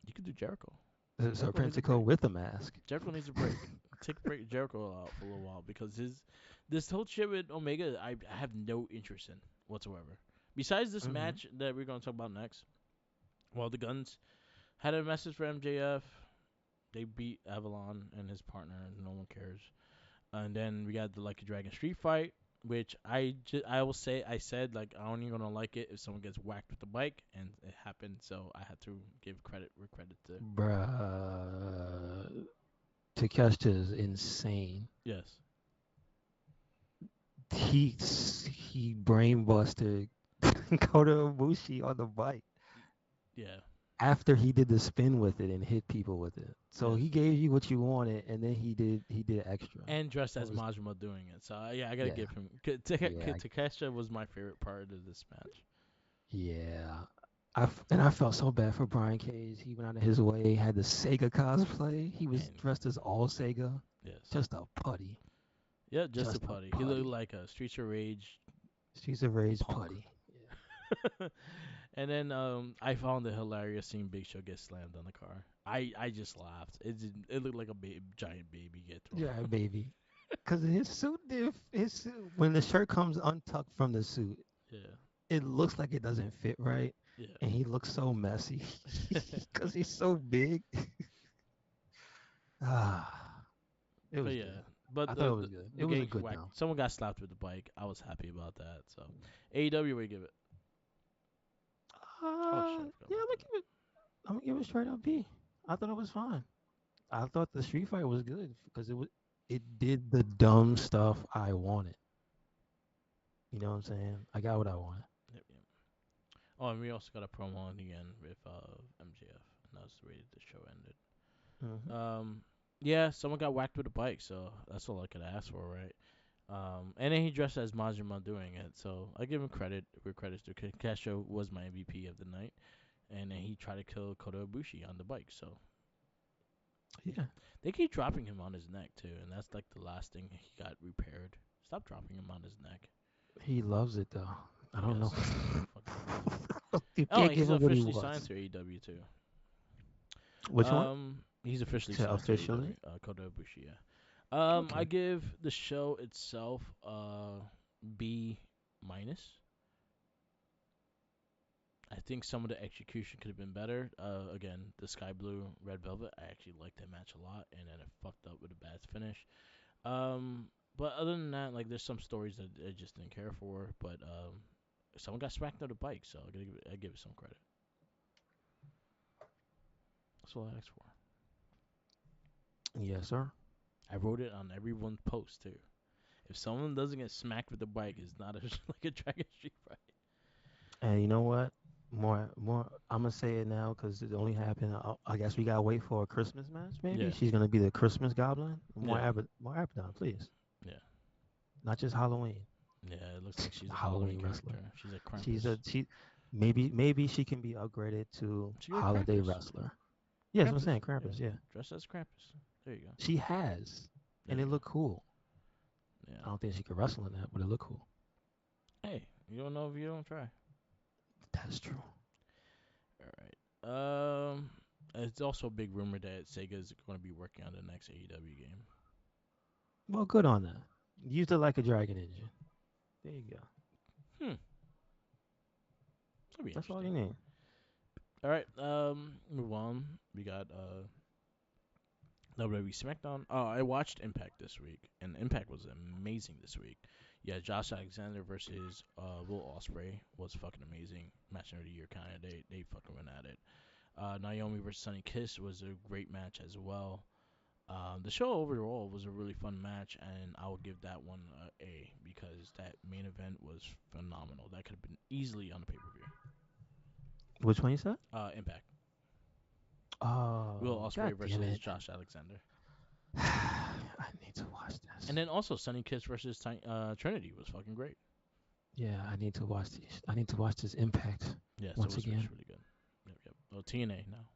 You could do Jericho. Jericho needs a Serpentico break. with a mask. Jericho needs a break. Take a break Jericho out for a little while because his this whole shit with Omega I have no interest in whatsoever. Besides this Mm-hmm. match that we're gonna talk about next, well the Guns had a message for MJF. They beat Avalon and his partner. No one cares. And then we got the Like a Dragon Street fight, which I will say I said like I'm only gonna like it if someone gets whacked with the bike, and it happened. So I had to give credit where credit to. Bruh. Takeshita is insane. Yes. He brain busted Kota Ibushi on the bike Yeah. after he did the spin with it and hit people with it. So Yes. he gave you what you wanted, and then he did extra. And dressed That as was Majima doing it. So yeah, I gotta yeah give him. yeah Takesha was my favorite part of this match. yeah. And I felt so bad for Brian Cage. He went out of his way, had the Sega cosplay. He was And dressed as all Sega. yes, Just a putty. yeah, just a Just a putty. He looked putty. like a Streets of Rage She's a raised punk. putty. Yeah. And then I found it hilarious seeing Big Show get slammed on the car. I just laughed. It looked like a giant baby get thrown. Yeah, baby. Cause his suit, when the shirt comes untucked from the suit, Yeah, it looks like it doesn't fit right, yeah. and he looks so messy because he's so big. Ah, it But was yeah, good. but I thought it was good. It the was a gay good whack. down. Someone got slapped with the bike. I was happy about that. So AEW, we give it. Oh shit, I forgot Yeah, about that. I'm gonna give it straight up B. I thought it was fine. I thought the street fight was good because it did the dumb stuff I wanted. You know what I'm saying? I got what I wanted. Yep, yep. Oh, and we also got a promo on the end with MJF, and that's the way the show ended. Hmm. Yeah, someone got whacked with a bike, so that's all I could ask for, right? And then he dressed as Majima doing it, so I give him credit where credit's due. Casio was my MVP of the night, and then he tried to kill Kota Ibushi on the bike. So Yeah, they keep dropping him on his neck too, and that's like the last thing he got repaired. Stop dropping him on his neck. he loves it though. I I don't know. guess so. Fucking crazy. You Oh, can't he's give him what he officially signed wants. to AEW too. Which one? He's officially To signed to AEW. officially? Kota Ibushi. Yeah. I Okay. give the show itself B minus. I think some of the execution could have been better. Again, the Sky Blue Red Velvet, I actually liked that match a lot, and then it fucked up with a bad finish. But other than that, like there's some stories that I just didn't care for. But someone got smacked on the bike, so I give it some credit. That's all I asked for. Yes, sir. I wrote it on everyone's post too. If someone doesn't get smacked with the bike, it's not a, like a Dragon Street fight. And you know what? More. I'm gonna say it now because it only happened. I guess we gotta wait for a Christmas match. Maybe Yeah, she's gonna be the Christmas Goblin. yeah, More Abaddon, please. yeah, Not just Halloween. yeah. It looks like she's a Halloween Halloween wrestler. character. She's like She's Krampus. a she. Maybe she can be upgraded to She like holiday Krampus. wrestler. Yes, I'm Krampus. saying Yeah, Krampus. Yeah, dressed as Krampus. There you go. she has, There and you it go. looked cool. Yeah. I don't think she could wrestle in that, but it looked cool. Hey, you don't know if you don't try. That's true. All right. It's also a big rumor that Sega's going to be working on the next AEW game. Well, good on that. Use it like a dragon engine. There you go. Hmm. That'll be That's all interesting. you need. All right. Move on. We got WWE SmackDown. Oh, I watched Impact this week, and Impact was amazing this week. Yeah, Josh Alexander versus Will Ospreay was fucking amazing. Match of the year kind of. They fucking went at it. Naomi versus Sunny Kiss was a great match as well. The show overall was a really fun match, and I will give that one A because that main event was phenomenal. That could have been easily on the pay per view. Which one you said? Impact. Will Oh, Ospreay god damn versus it. Josh Alexander. I need to watch this. And then also Sunny Kiss versus Trinity was fucking great. Yeah, I need to watch these. I need to watch this Impact Yes, it once was again. really good. Yep, yep. Oh, TNA now.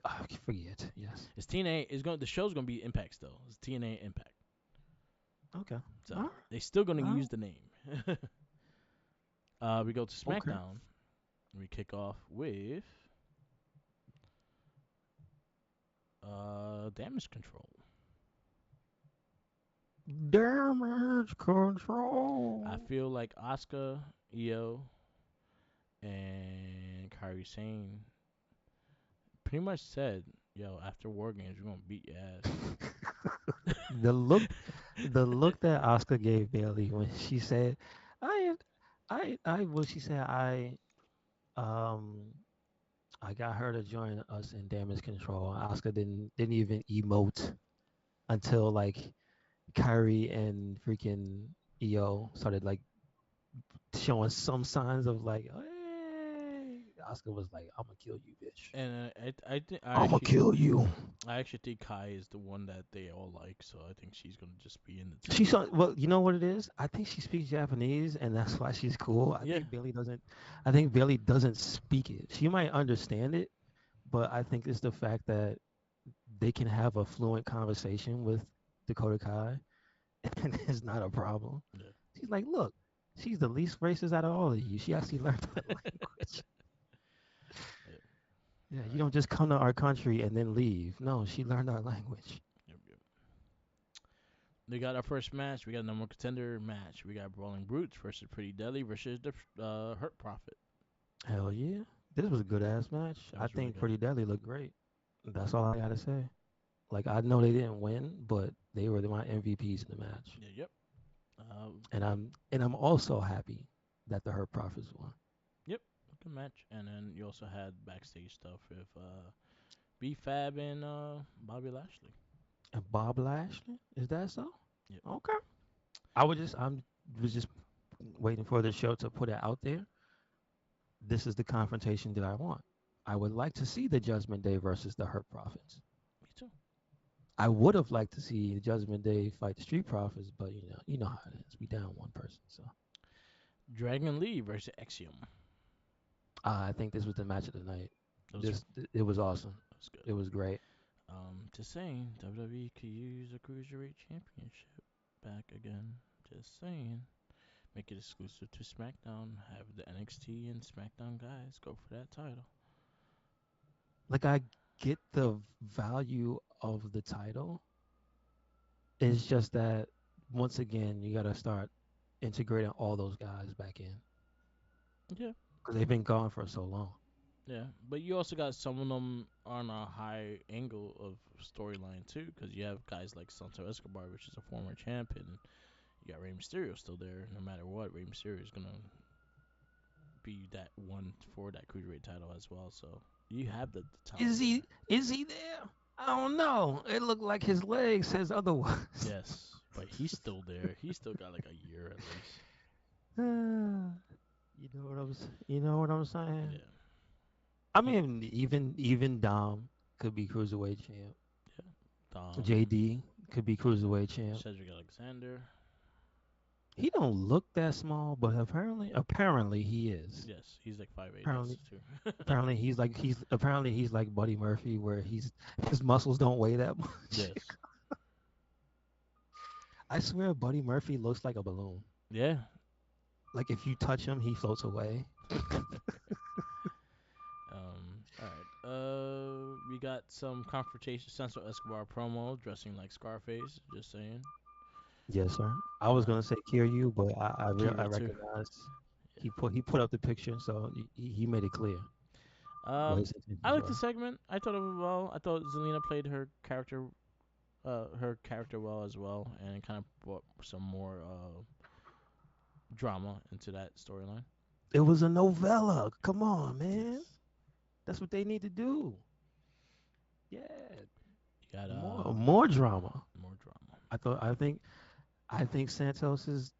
I forget. Yes. It's TNA is going. The show's gonna be Impact still. It's TNA Impact. Okay. All So right. they still gonna All right. use the name. We go to Okay. SmackDown. We kick off with Damage Control. Damage I control. feel like Asuka, Io, and Kairi Sane pretty much said, "Yo, after War Games, we're gonna beat your ass." the look, the look that Oscar gave Bailey when she said, "I, what she said, um, I got her to join us in damage control." Oscar didn't even emote until like Kyrie and freaking EO started like showing some signs of like, hey. Asuka was like, "I'm gonna kill you, bitch. I I'm gonna kill you." actually think Kai is the one that they all like, so I think she's gonna just be in the She team. saw. Well, you know what it is? I think she speaks Japanese, and that's why she's cool. I Yeah, think Bailey doesn't. I think Bailey doesn't speak it. She might understand it, but I think it's the fact that they can have a fluent conversation with Dakota Kai, and it's not a problem. yeah, She's like, look, she's the least racist out of all of you. She actually learned that language. yeah. Yeah, All you right. don't just come to our country and then leave. No, she learned our language. Yep, yep. We got our first match. We got a number one contender match. We got Brawling Brutes versus Pretty Deadly versus the Hurt Profit. Hell yeah. This was a good ass match. That I was really think good. Pretty Deadly looked great. That's all I gotta say. Like I know they didn't win, but they were my MVPs in the match. Yeah, yep. Uh, And I'm also happy that the Hurt Profits won. yep. Good match. And then you also had backstage stuff with B Fab and Bobby Lashley. And Bob Lashley, is that so? Yep. Okay. I was just waiting for the show to put it out there. This is the confrontation that I want. I would like to see the Judgment Day versus the Hurt Profits. Me too. I would have liked to see the Judgment Day fight the Street Profits, but you know how it is. We down one person, so Dragon Lee versus Axiom. I think this was the match of the night. That was It was awesome. that was good. It was great. Just saying, WWE could use a cruiserweight championship back again. Just saying. Make it exclusive to SmackDown. Have the NXT and SmackDown guys go for that title. Like I get the value of the title. It's just that once again you got to start integrating all those guys back in Yeah, because they've been gone for so long. yeah. But you also got some of them on a high angle of storyline too, because you have guys like Santo Escobar, which is a former champion. You got Rey Mysterio still there. No matter what, Rey Mysterio is gonna be that one for that cruiserweight title as well. So you have the talent Is he there. is he there? I don't know. It looked like his leg says otherwise. Yes, but he's still there. He's still got like a year at least. You know what I'm saying? Yeah. I He, mean, even Dom could be cruiserweight champ. yeah. Dom, JD could be cruiserweight champ. Cedric Alexander. He don't look that small, but apparently he is. Yes, he's like 5'8" Apparently, also too. he's like Buddy Murphy, where his muscles don't weigh that much. Yes. I swear, Buddy Murphy looks like a balloon. Yeah. Like if you touch him, he floats away. All right. We got some confrontation. Senso Escobar promo dressing like Scarface. Just saying. Yes, sir. I was Uh, gonna say Kiryu, but I Kira too. recognize Yeah. he put up the picture, so he made it clear what Um, his I intentions like the were. segment. I thought it was well. I thought Zelina played her character well as well, and it kind of brought some more drama into that storyline. It was a novella. Come on, man. Yes. That's what they need to do. Yeah, You got more drama. more drama. I think Santos is.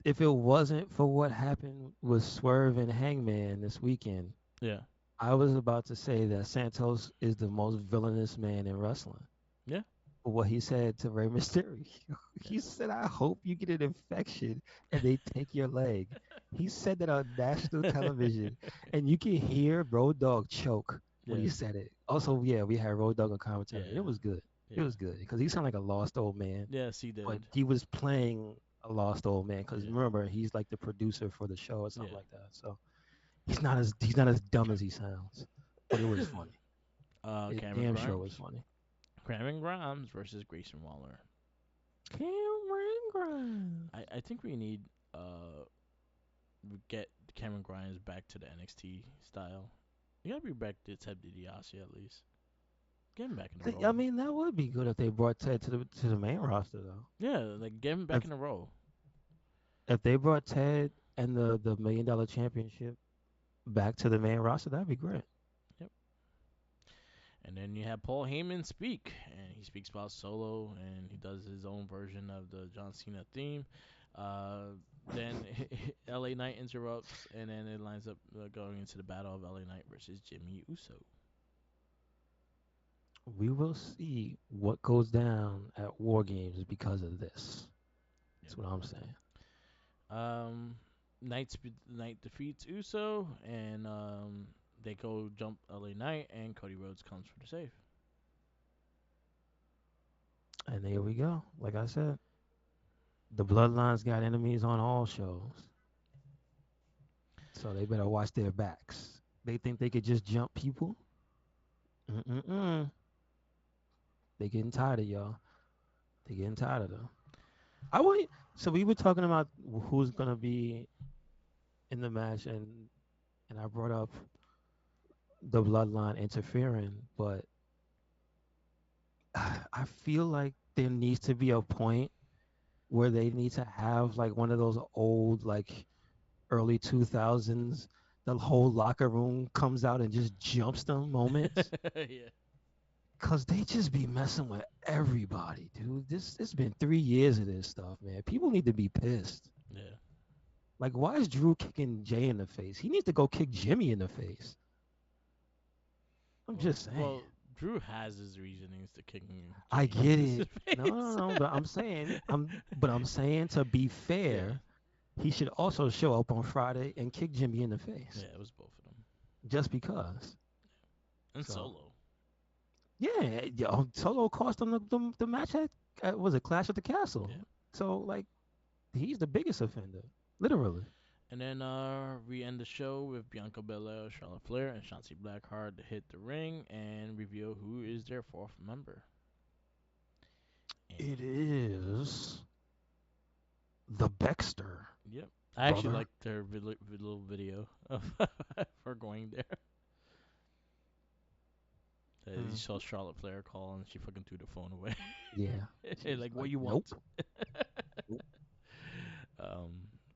If it wasn't for what happened with Swerve and Hangman this weekend, Yeah. I was about to say that Santos is the most villainous man in wrestling. Yeah. What he said to Rey Mysterio. Yeah. He said, "I hope you get an infection and they take your leg." He said that on national television, and you can hear Road Dogg choke when he Yeah. said it. Also, yeah, we had Road Dogg on commentary, and it Yeah. was good. It Yeah. was good because he sounded like a lost old man, Yes, he but did. he was playing a lost old man because Yeah. remember he's like the producer for the show or something Yeah. like that. So he's not as dumb as he sounds, but it was funny. It Cameron damn sure was Grimes. funny. Cameron Grimes versus Grayson Waller. Cameron Grimes. I think we need get Cameron Grimes back to the NXT style. You gotta be back to Ted DiBiase at least. Get him back in the I role. mean, that would be good if they brought Ted to the main roster, though. Yeah, like get him back If in the role. if they brought Ted and the $1 million championship back to the main roster, that'd be great. Yep. And then you have Paul Heyman speak, and he speaks about Solo, and he does his own version of the John Cena theme. Uh, Then LA Knight interrupts, and then it lines up going into the battle of LA Knight versus Jimmy Uso. We will see what goes down at War Games because of this. Yep. That's what I'm saying. Um, Knight defeats Uso, and they go jump LA Knight, and Cody Rhodes comes for the save. And there we go. Like I said, the Bloodlines got enemies on all shows, so they better watch their backs. They think they could just jump people. Mm-mm-mm. They getting tired of y'all. They getting tired of them. I want. So we were talking about who's gonna be in the match, and I brought up the Bloodline interfering, but I feel like there needs to be a point where they need to have like one of those old like early 2000s, the whole locker room comes out and just jumps them moments. Yeah. Cause they just be messing with everybody, dude. This it's been 3 years of this stuff, man. People need to be pissed. Yeah. Like, why is Drew kicking Jay in the face? He needs to go kick Jimmy in the face. I'm just saying. Well, Drew has his reasonings to kicking I Jay get in his it. No, no, face. no. But I'm saying to be Yeah. fair, he should also show up on Friday and kick Jimmy in the face. Yeah, it was both of them. Just because. And So Solo. yeah, Solo cost him the match at was it Clash at the Yeah. Castle. So like he's the biggest offender, literally. And then we end the show with Bianca Belair, Charlotte Flair, and Shotzi Blackheart to hit the ring and reveal who is their fourth member. It And is the Baxter yep, I actually brother. liked their little video of her going there. You Mm, saw Charlotte Flair call and she fucking threw the phone away. yeah, she's Like, what like, you nope. want? Nope.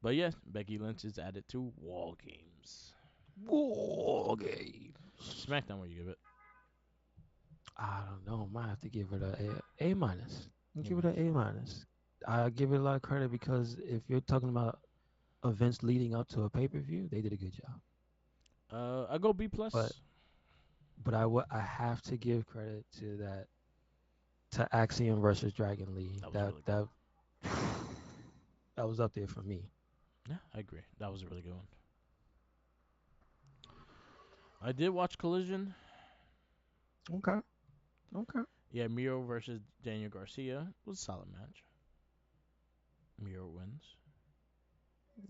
But yeah, Becky Lynch is added to Wall Games. War games. SmackDown, what you give it? I don't know. Might have to give it a minus. A Give it minus. a minus. I give it a lot of credit because if you're talking about events leading up to a pay per view, they did a good job. I go B But plus. I have to give credit to that to Axiom versus Dragon Lee. That was That really good. that that was up there for me. Yeah, I agree. That was a really good one. I did watch Collision. Okay. Okay. Yeah, Miro versus Daniel Garcia was a solid match. Miro wins.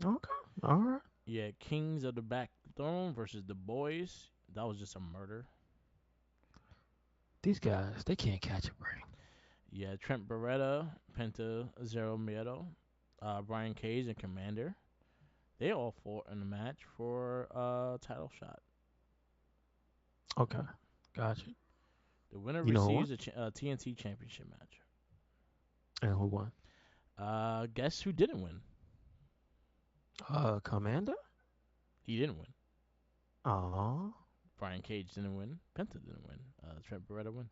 Okay. All right. Yeah, Kings of the Back Throne versus the Boys. That was just a murder. These guys, they can't catch a break. Yeah, Trent Beretta, Penta Zero Miedo, Brian Cage, and Commander. They all fought in a match for a title shot. Okay. Gotcha. The winner You know who won? receives a TNT Championship match. And who won? Guess who didn't win? Commander? He didn't win. Aw. Brian Cage didn't win. Penta didn't win. Trent Beretta won.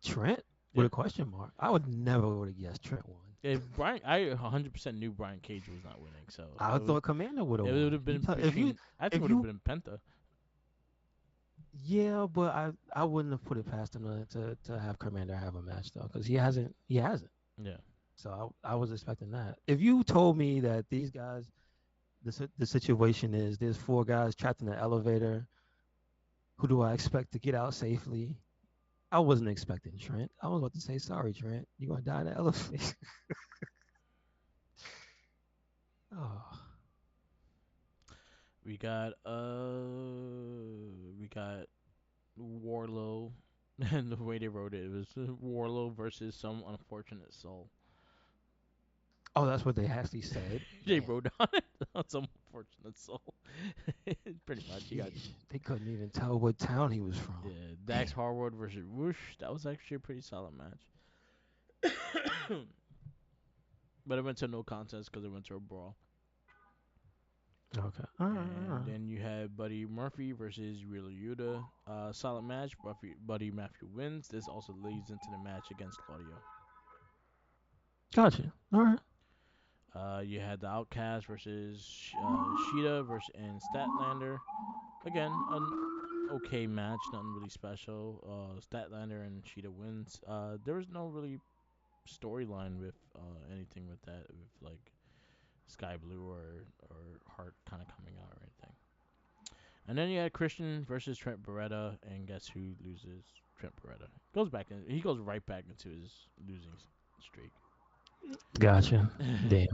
Trent? With Yeah. a question mark. I would never would have guessed Trent won. If Brian, I 100% knew Brian Cage was not winning, so I thought Commander would have it would won. have been If you between. I think it if would have you been Penta. yeah, but I wouldn't have put it past him to have Commander have a match though, because he hasn't. Yeah. So I was expecting that. If you told me that these guys, the situation is there's four guys trapped in the elevator, who do I expect to get out safely? I wasn't expecting Trent. I was about to say, sorry, Trent, you're gonna die in the elevator. Oh, We got Warlow, and the way they wrote it, it was Warlow versus some unfortunate soul. oh, that's what they actually said. They Damn. wrote on it on some unfortunate soul. Pretty much, he got Sheesh. They couldn't even tell what town he was from. yeah, Dax Damn. Harwood versus Whoosh. That was actually a pretty solid match. But it went to no contest because it went to a brawl. Okay. All right, all And right. then you had Buddy Murphy versus Wheeler Yuta. Solid match. Buddy Murphy wins. This also leads into the match against Claudio. Gotcha. All right. You had the Outcast versus Sheeta versus and Statlander. Again, an okay match, nothing really special. Statlander and Sheeta wins. There was no really storyline with anything with that, with like Sky Blue or Heart kind of coming out or anything. And then you had Christian versus Trent Beretta, and guess who loses? Trent Beretta goes back and he goes right back into his losing streak. Gotcha. Damn.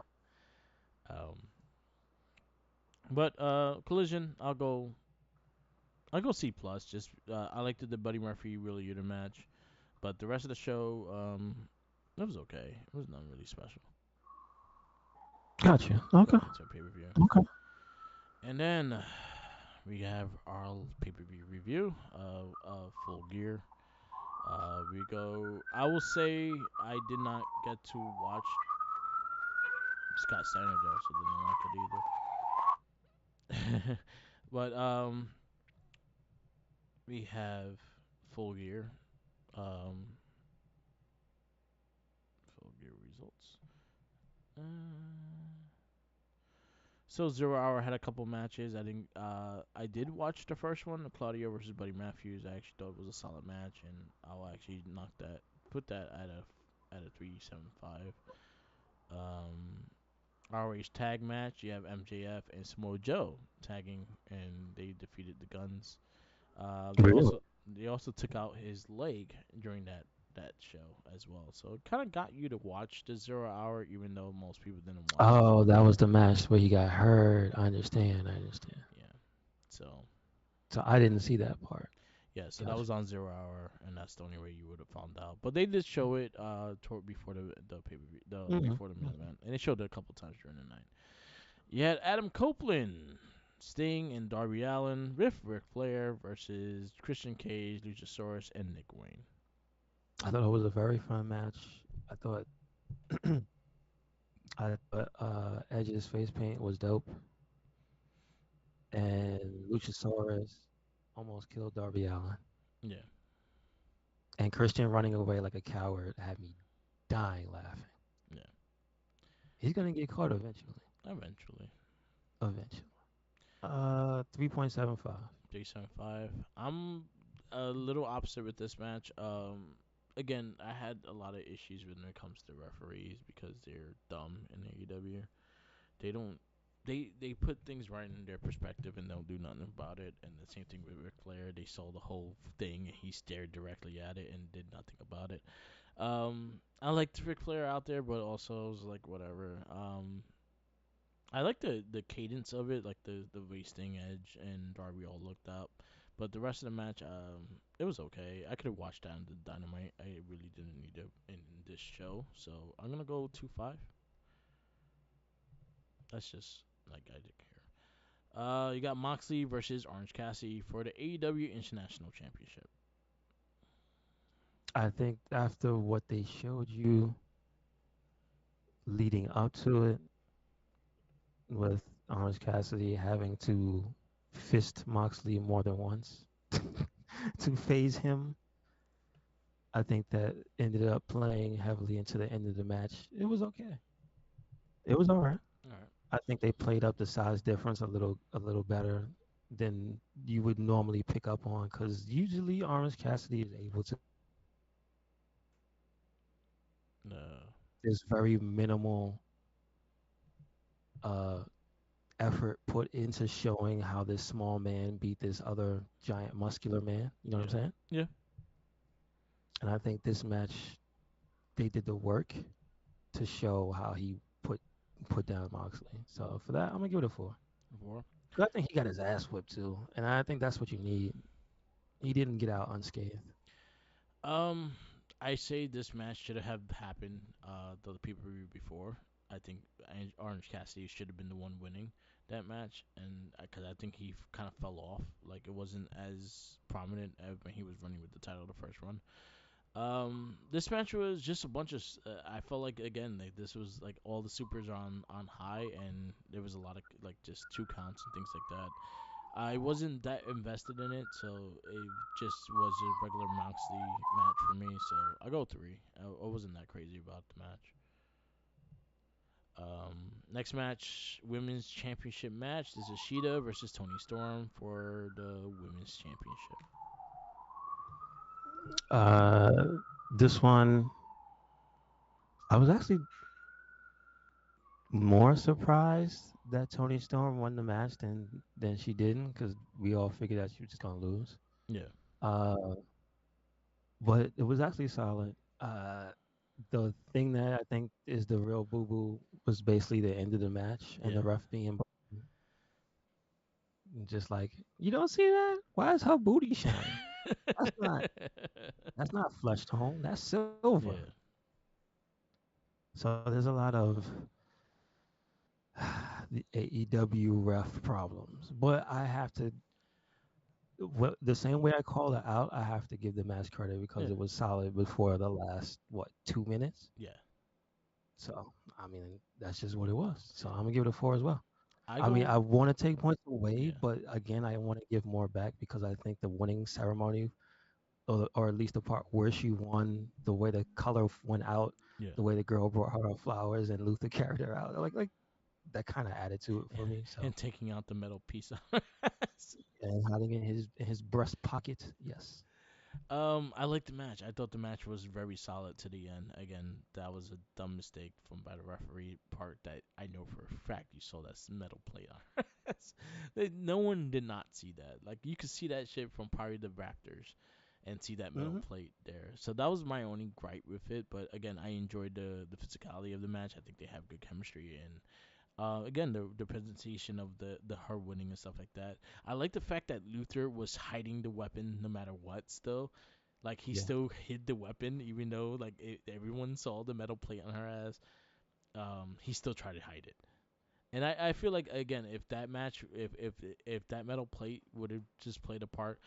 um, but Collision, I'll go C plus. Just I liked the Buddy Murphy really Yuta match, but the rest of the show it was okay. It was nothing really special Gotcha. Okay. going into a pay per view. Okay. And then we have our pay per view review of Full Gear. We go. I will say I did not get to watch Scott Steiner though, so didn't like it either. But we have Full Gear. Um, Full Gear results. Uh, so Zero Hour had a couple matches. I think I did watch the first one, Claudio versus Buddy Matthews. I actually thought it was a solid match, and I'll actually put that at a 3.75. Um, ROH tag match. You have MJF and Samoa Joe tagging, and they defeated the Guns. Uh, they Really? also they also took out his leg during that show as well. So it kind of got you to watch the Zero Hour, even though most people didn't watch the Oh, Zero that was Hour. the match where he got hurt. I understand. I understand. Yeah. So So I didn't see that part. yeah, so that Gotcha. was on Zero Hour, and that's the only way you would have found out. But they did show it toward before the pay per view, the Hmm. before the main event, and they showed it a couple times during the night. You had Adam Copeland, Sting, and Darby Allin with Ric Flair versus Christian Cage, Luchasaurus, and Nick Wayne. I thought it was a very fun match. I thought Edge's face paint was dope, and Luchasaurus almost killed Darby Allin, Yeah, and Christian running away like a coward had me dying laughing. yeah, He's gonna get caught eventually. eventually. Eventually. 3.75. 375. I'm a little opposite with this match. Again, I had a lot of issues when it comes to referees because they're dumb in AEW. They don't. They put things right in their perspective and they'll do nothing about it. And the same thing with Ric Flair. They saw the whole thing and he stared directly at it and did nothing about it. I liked Ric Flair out there, but also I was like, whatever. I like the cadence of it, like the wasting Edge and Darby all looked up. But the rest of the match, it was okay. I could have watched that on the Dynamite. I really didn't need it in this show, so I'm gonna go 2.5. That's just like I didn't care. You got Moxley versus Orange Cassidy for the AEW International Championship. I think after what they showed you leading up to it, with Orange Cassidy having to fist Moxley more than once to phase him, I think that ended up playing heavily into the end of the match. It was okay. It was all right. All right. I think they played up the size difference a little better than you would normally pick up on because usually Orange Cassidy is able to. Uh, There's very minimal uh, effort put into showing how this small man beat this other giant muscular man. You know what I'm yeah. saying? Yeah. And I think this match they did the work to show how he put down Moxley. So for that, I'm gonna give it a 4. Four. 'Cause I think he got his ass whipped too, and I think that's what you need. He didn't get out unscathed. Um, I say this match should have happened the pay-per-view before. I think Orange Cassidy should have been the one winning that match, and because I think he kind of fell off, like it wasn't as prominent as when he was running with the title the first run. This match was just a bunch of. I felt like again, like this was like all the supers are on high, and there was a lot of like just 2 counts and things like that. I wasn't that invested in it, so it just was a regular Moxley match for me. So I go 3. I wasn't that crazy about the match. Next match, women's championship match. This is Shida versus Tony Storm for the women's championship. Uh, this one, I was actually more surprised that Tony Storm won the match than she didn't, because we all figured that she was just gonna lose. Yeah, Uh, but it was actually solid. The thing that I think is the real boo boo was basically the end of the match and yeah. the ref being just like, you don't see that? Why is her booty showing? That's not that's not flesh tone. That's silver. Yeah, So there's a lot of the AEW ref problems. But I have to, the same way I call it out, I have to give the match credit because yeah, it was solid before the last, what, 2 minutes? yeah. So, I mean, that's just what it was. So I'm going to give it a 4 as well. I I mean, go. I want to take points away, Yeah, but again, I want to give more back because I think the winning ceremony, or at least the part where she won, the way the color went out, yeah. the way the girl brought her flowers and Luther carried her out, like that kind of added to it for me. So, And taking out the metal piece. and hiding in his breast pocket, yes. I liked the match. I thought the match was very solid to the end. Again, that was a dumb mistake from by the referee part that I know for a fact you saw that metal plate on. No one did not see that. Like you could see that shit from probably the Raptors, and see that metal Hmm. plate there. So that was my only gripe with it. But again, I enjoyed the physicality of the match. I think they have good chemistry, and again, the presentation of the her winning and stuff like that. I like the fact that Luther was hiding the weapon no matter what. Still, like he Yeah. still hid the weapon even though like everyone saw the metal plate on her ass. He still tried to hide it. And I feel like again, if that match, if that metal plate would have just played a part,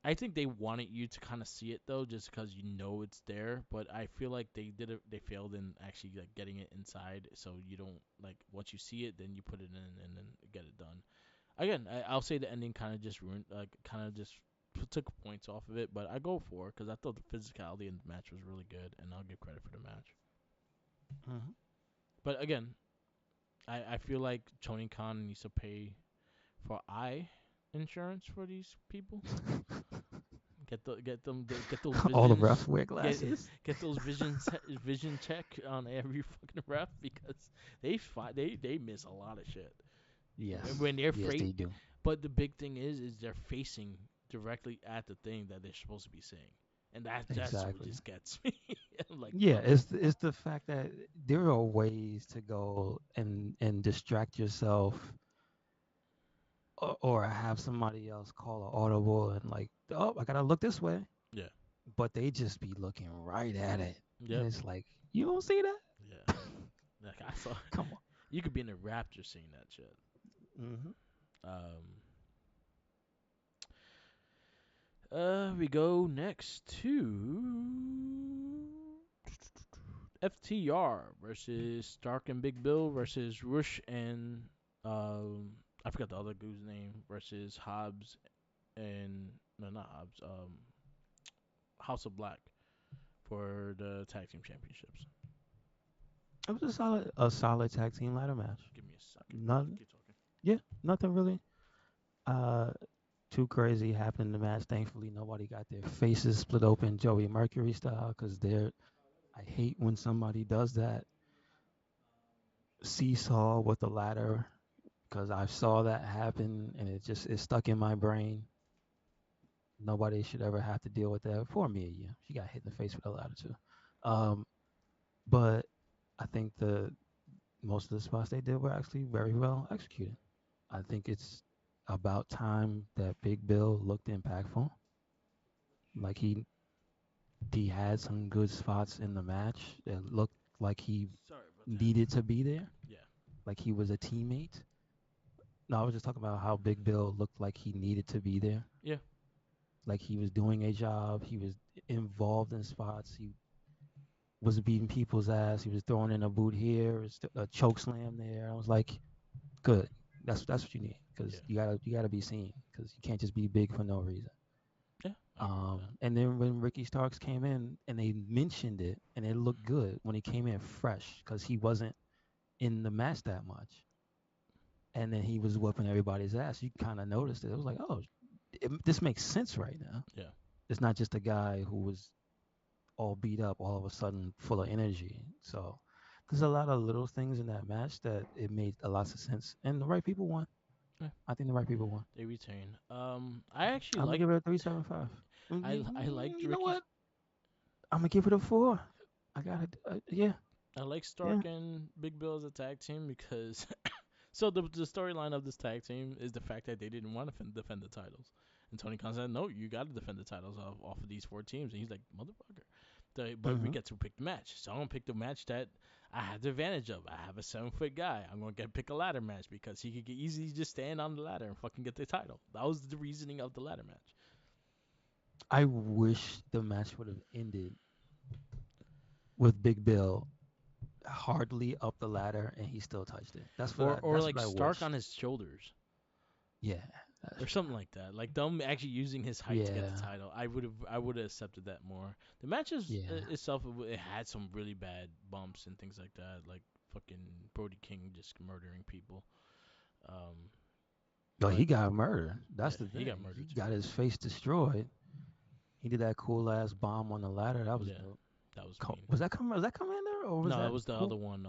I think they wanted you to kind of see it though, just because you know it's there. But I feel like they did it. They failed in actually like getting it inside, so you don't like once you see it, then you put it in and then get it done. Again, I'll say the ending kind of just ruined, like kind of just took points off of it. But I go for it because I thought the physicality in the match was really good, and I'll give credit for the match. Hmm. But again, I feel like Tony Khan needs to pay for eye insurance for these people. Get those All the visions, refs wear get glasses. get those vision check on every fucking ref because they miss a lot of shit Yes. when they're Yes, freight. they do. But the big thing is they're facing directly at the thing that they're supposed to be seeing, and that's what Exactly. just gets me. I'm like, Yeah, bro, it's the fact that there are ways to go and distract yourself, or have somebody else call an audible and like, oh, I gotta look this way, yeah, but they just be looking right at it, and yep, it's like, you don't see that? yeah. Like I saw, Come on. you could be in a Raptor seeing that shit. Hmm. Um, we go next to FTR versus Stark and Big Bill versus Rush and I forgot the other dude's name versus Hobbs and no, not Hobbs, House of Black for the tag team championships. It was a solid tag team ladder match. Give me a second. Not Keep talking. Yeah, nothing really uh too crazy happened in the match. Thankfully, nobody got their faces split open, Joey Mercury style, because they're I hate when somebody does that seesaw with the ladder, because I saw that happen and it stuck in my brain. Nobody should ever have to deal with that. Poor Mia, yeah, she got hit in the face with a ladder too. Um, but I think the most of the spots they did were actually very well executed. I think it's about time that Big Bill looked impactful. Like he had some good spots in the match that looked like he Sorry about that. needed to be there, Yeah. like he was a teammate. No, I was just talking about how Big Bill looked like he needed to be there, Yeah. like he was doing a job. He was involved in spots. He was beating people's ass. He was throwing in a boot here, a choke slam there. I was like, good. That's what you need, Yeah. because you gotta be seen, because you can't just be big for no reason. Yeah. I agree with that. And then when Ricky Starks came in and they mentioned it, and it looked good when he came in fresh, because he wasn't in the match that much, and then he was whooping everybody's ass. You kind of noticed it. It was like, oh, this makes sense right now. Yeah. It's not just a guy who was all beat up, all of a sudden full of energy. So there's a lot of little things in that match that it made a lot of sense, and the right people won. Yeah. I think the right people won. They retain. I actually I'm gonna like. give it a 3.75. I liked You know Ricky. what? I'm gonna give it a 4. I got it. Yeah, I like yeah. Stark and Big Bill as a tag team because so the storyline of this tag team is the fact that they didn't want to defend the titles, and Tony Khan said, "No, you got to defend the titles off of these four teams." And he's like, "Motherfucker." But we Hmm. get to pick the match, so I'm gonna pick the match that I have the advantage of. I have a 7 foot guy. I'm gonna get pick a ladder match because he could get easily just stand on the ladder and fucking get the title. That was the reasoning of the ladder match. I wish the match would have ended with Big Bill hardly up the ladder and he still touched it. Or That's like what I Stark on wished. his shoulders Yeah, that's or true. something like that. Like them actually using his height to get the Yeah, title. I would have accepted that more. The match yeah. itself it had some really bad bumps and things like that, like fucking Brody King just murdering people. Um, No, but he got murdered. yeah, That's the he got thing. He murdered too. got his face destroyed. He did that cool ass bomb on the ladder. That was Yeah, dope. that was mean. Was that Commander or was No, that that was the who? other one.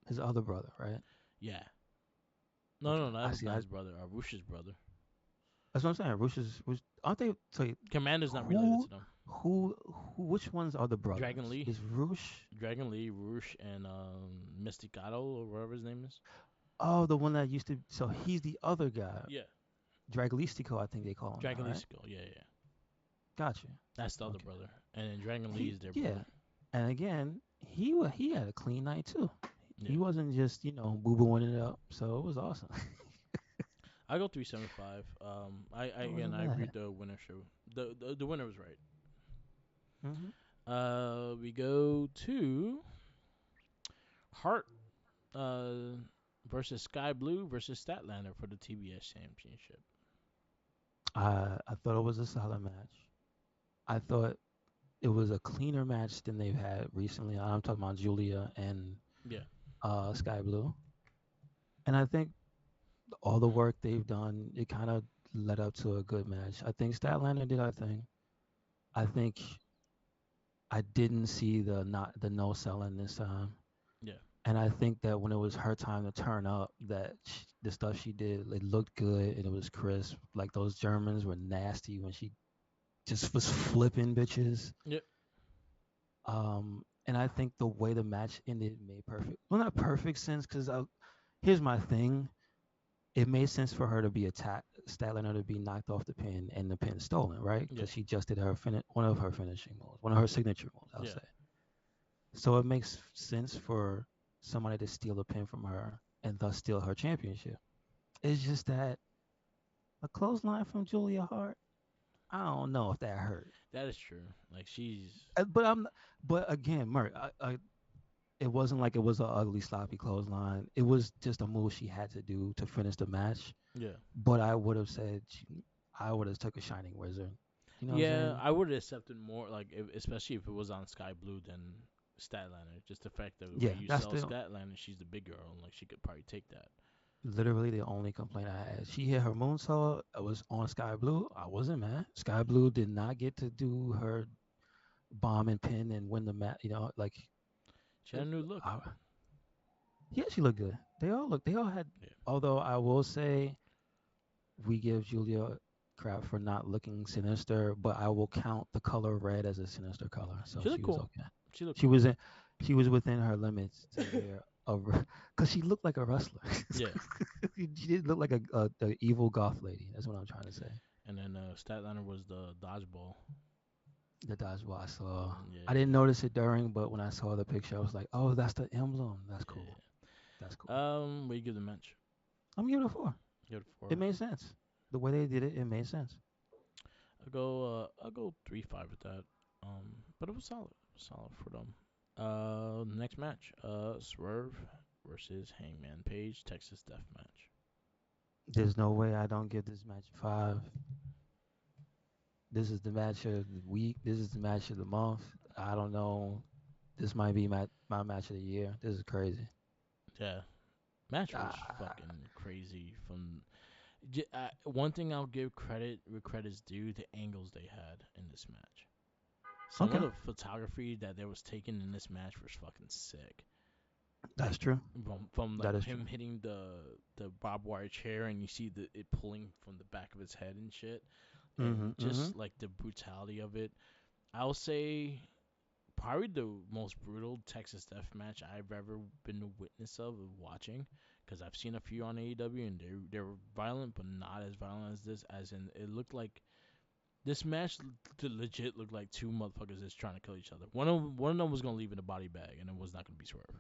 His other brother, right? Yeah, no, Okay, no, that I was see. not his brother. Rush's brother. That's what I'm saying. Rush, aren't they? So Commander's not related who, to them. which ones are the Dragon brothers? Lee, Is Rush? Dragon Lee, Rush, and Mysticato or whatever his name is. Oh, the one that used to. So he's the other guy. Yeah, Draglistico, I think they call him now, Dragon Lee right? Skull. Yeah, yeah, yeah. Gotcha. That's the other Okay. brother, and then Dragon Lee He, is their yeah. brother. And again, he had a clean night too. Yeah, He wasn't just boo booing it up. So it was awesome. I go 375. I It again wasn't I agreed bad. the winner show. The winner was right. Hmm. We go to Hart uh versus Sky Blue versus Statlander for the TBS Championship. I thought it was a solid match. I thought it was a cleaner match than they've had recently. I'm talking about Julia and Yeah, Sky Blue. And I think all the work they've done, it kind of led up to a good match. I think Statlander did her thing. I think I didn't see the no selling this time. yeah. And I think that when it was her time to turn up, that the stuff she did, it looked good and it was crisp. Like those Germans were nasty when she just was flipping bitches. Yep. And I think the way the match ended made perfect. Well, not perfect sense because here's my thing. It made sense for her to be attacked, Statlander to be knocked off the pin and the pin stolen, right? Yeah. Because she just did one of her finishing moves, one of her signature moves, I'll Yeah. say. So it makes sense for somebody to steal a pin from her and thus steal her championship. It's just that a clothesline from Julia Hart, I don't know if that hurt. That is true. Like she's But but again, Murray, it wasn't like it was an ugly sloppy clothesline. It was just a move she had to do to finish the match. yeah. But I would have said I would have took a Shining Wizard. You know what I'm Yeah, saying? I would have accepted more like especially if it was on Sky Blue than Statlander. Just the fact that the way Yeah, you that's sell the Statlander, she's the big girl and like she could probably take that. literally the only complaint I had. She hit her moonsault. I was on Sky Blue. I wasn't mad. Sky Blue did not get to do her bomb and pin and win the match. Like She had a new look. I, yeah, she looked good. They all look. They all had. Yeah. Although I will say we give Julia crap for not looking sinister, but I will count the color red as a sinister color. So She looked she was cool. okay. She looked She cool. was in, she was within her limits to wear a, because she looked like a wrestler. Yeah. She did look like the evil goth lady. That's what I'm trying to say. And then Statlander was the dodgeball. The dodgeball I saw. Yeah. I didn't notice it during, but when I saw the picture, I was like, oh, that's the emblem. That's cool. Yeah. That's cool. What do you give the match? I'm giving it a 4. Give it a It four. made sense. The way they did it, it made sense. I'll go 3-5 with that. But it was solid. Solid for them. Next match. Swerve versus Hangman Page Texas Death Match. There's no way I don't give this match a 5. This is the match of the week. This is the match of the month. I don't know. This might be my match of the year. This is crazy. Yeah, match was Ah, fucking crazy. One thing I'll give credit where credit's due: the angles they had in this match. Some of okay, the photography that they was taken in this match was fucking sick. that's Like true. from That like is true. him hitting the barbed wire chair, and you see it pulling from the back of his head and shit, and Mm-hmm. just like the brutality of it. I'll say probably the most brutal Texas Death Match I've ever been a witness of watching. Because I've seen a few on AEW and they were violent, but not as violent as this. As in, it looked like this match legit looked like two motherfuckers just trying to kill each other. One of them was gonna leave in a body bag, and it was not gonna be Swerve.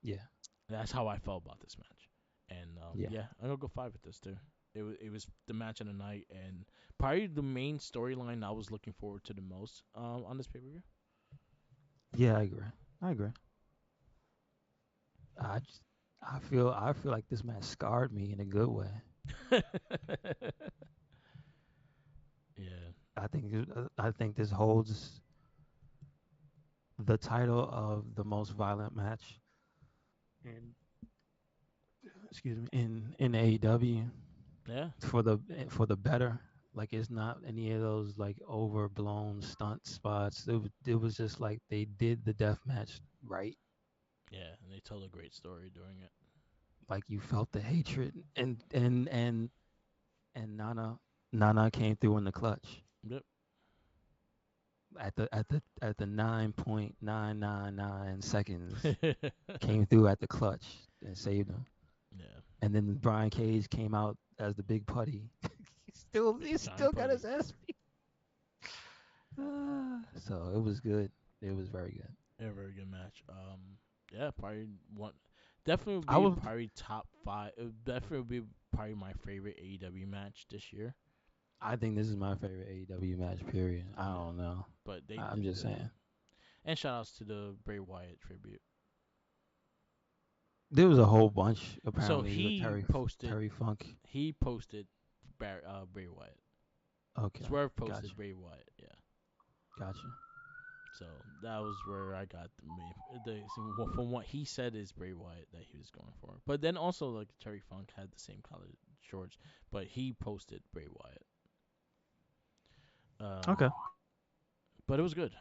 Yeah, That's how I felt about this match. And yeah, yeah, I'm gonna go five with this too. It was the match of the night, and probably the main storyline I was looking forward to the most on this pay per view. yeah. I agree. I agree. I just, I feel like this match scarred me in a good way. Yeah, I think this holds the title of the most violent match in excuse me in AEW yeah, for the better. Like it's not any of those like overblown stunt spots. It was just like they did the death match right. yeah. And they told a great story during it. Like you felt the hatred and Nana came through in the clutch Yep. at the 9.999 seconds came through at the clutch and saved him. Yeah. And then Brian Cage came out as the big putty. He Big time still got his putty. ass beat. So it was good. It was very good. Yeah, very good match. Yeah, probably one. Definitely would I be was probably top five. It would definitely would be probably my favorite AEW match this year. I think this is my favorite AEW match. Period. I Yeah, don't know. but they I'm did just good. saying. And shout outs to the Bray Wyatt tribute. There was a whole bunch So apparently with Terry Funk. he posted Bray Wyatt. Okay, Swerve posted gotcha, Bray Wyatt. Yeah. gotcha. So that was where I got from what he said is Bray Wyatt that he was going for. But then also like Terry Funk had the same color shorts, but he posted Bray Wyatt. Okay. But it was good.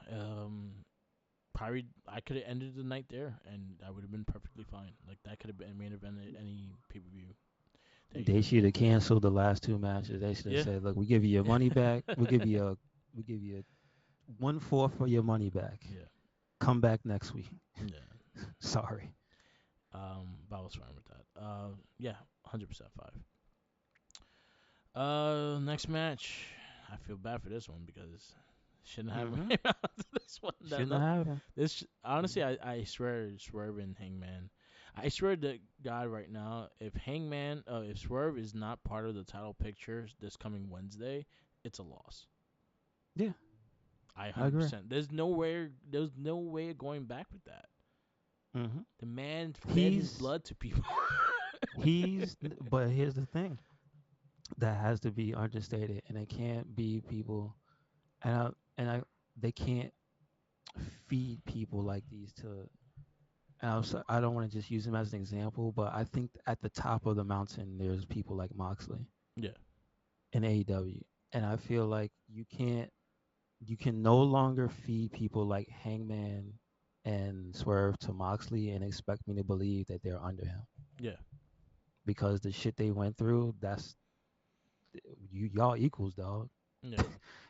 Probably I could have ended the night there, and I would have been perfectly fine. Like that could have been main event at any pay per view that They AEW should have did. canceled the last two matches. They should have Yeah. said, "Look, we give you your money back. We give you 1/4 for your money back. Yeah. Come back next week." Yeah. Sorry. But I was fine with that. Yeah, 100% five. Next match. I feel bad for this one because shouldn't have Mm-hmm. this one. Shouldn't have happened. This honestly, I swear, Swerve and Hangman. I swear to God, right now, if Swerve is not part of the title picture this coming Wednesday, it's a loss. Yeah, I I agree. 100%. There's no way of going back with that. Mm-hmm. The man fed his He's blood to people. but here's the thing that has to be understated, and it can't be people, and they can't feed people like these to. And I don't want to just use him as an example, but I think at the top of the mountain there's people like Moxley Yeah, in AEW, and I feel like you can no longer feed people like Hangman and Swerve to Moxley and expect me to believe that they're under him yeah, because the shit they went through. That's y'all equals, dog. yeah,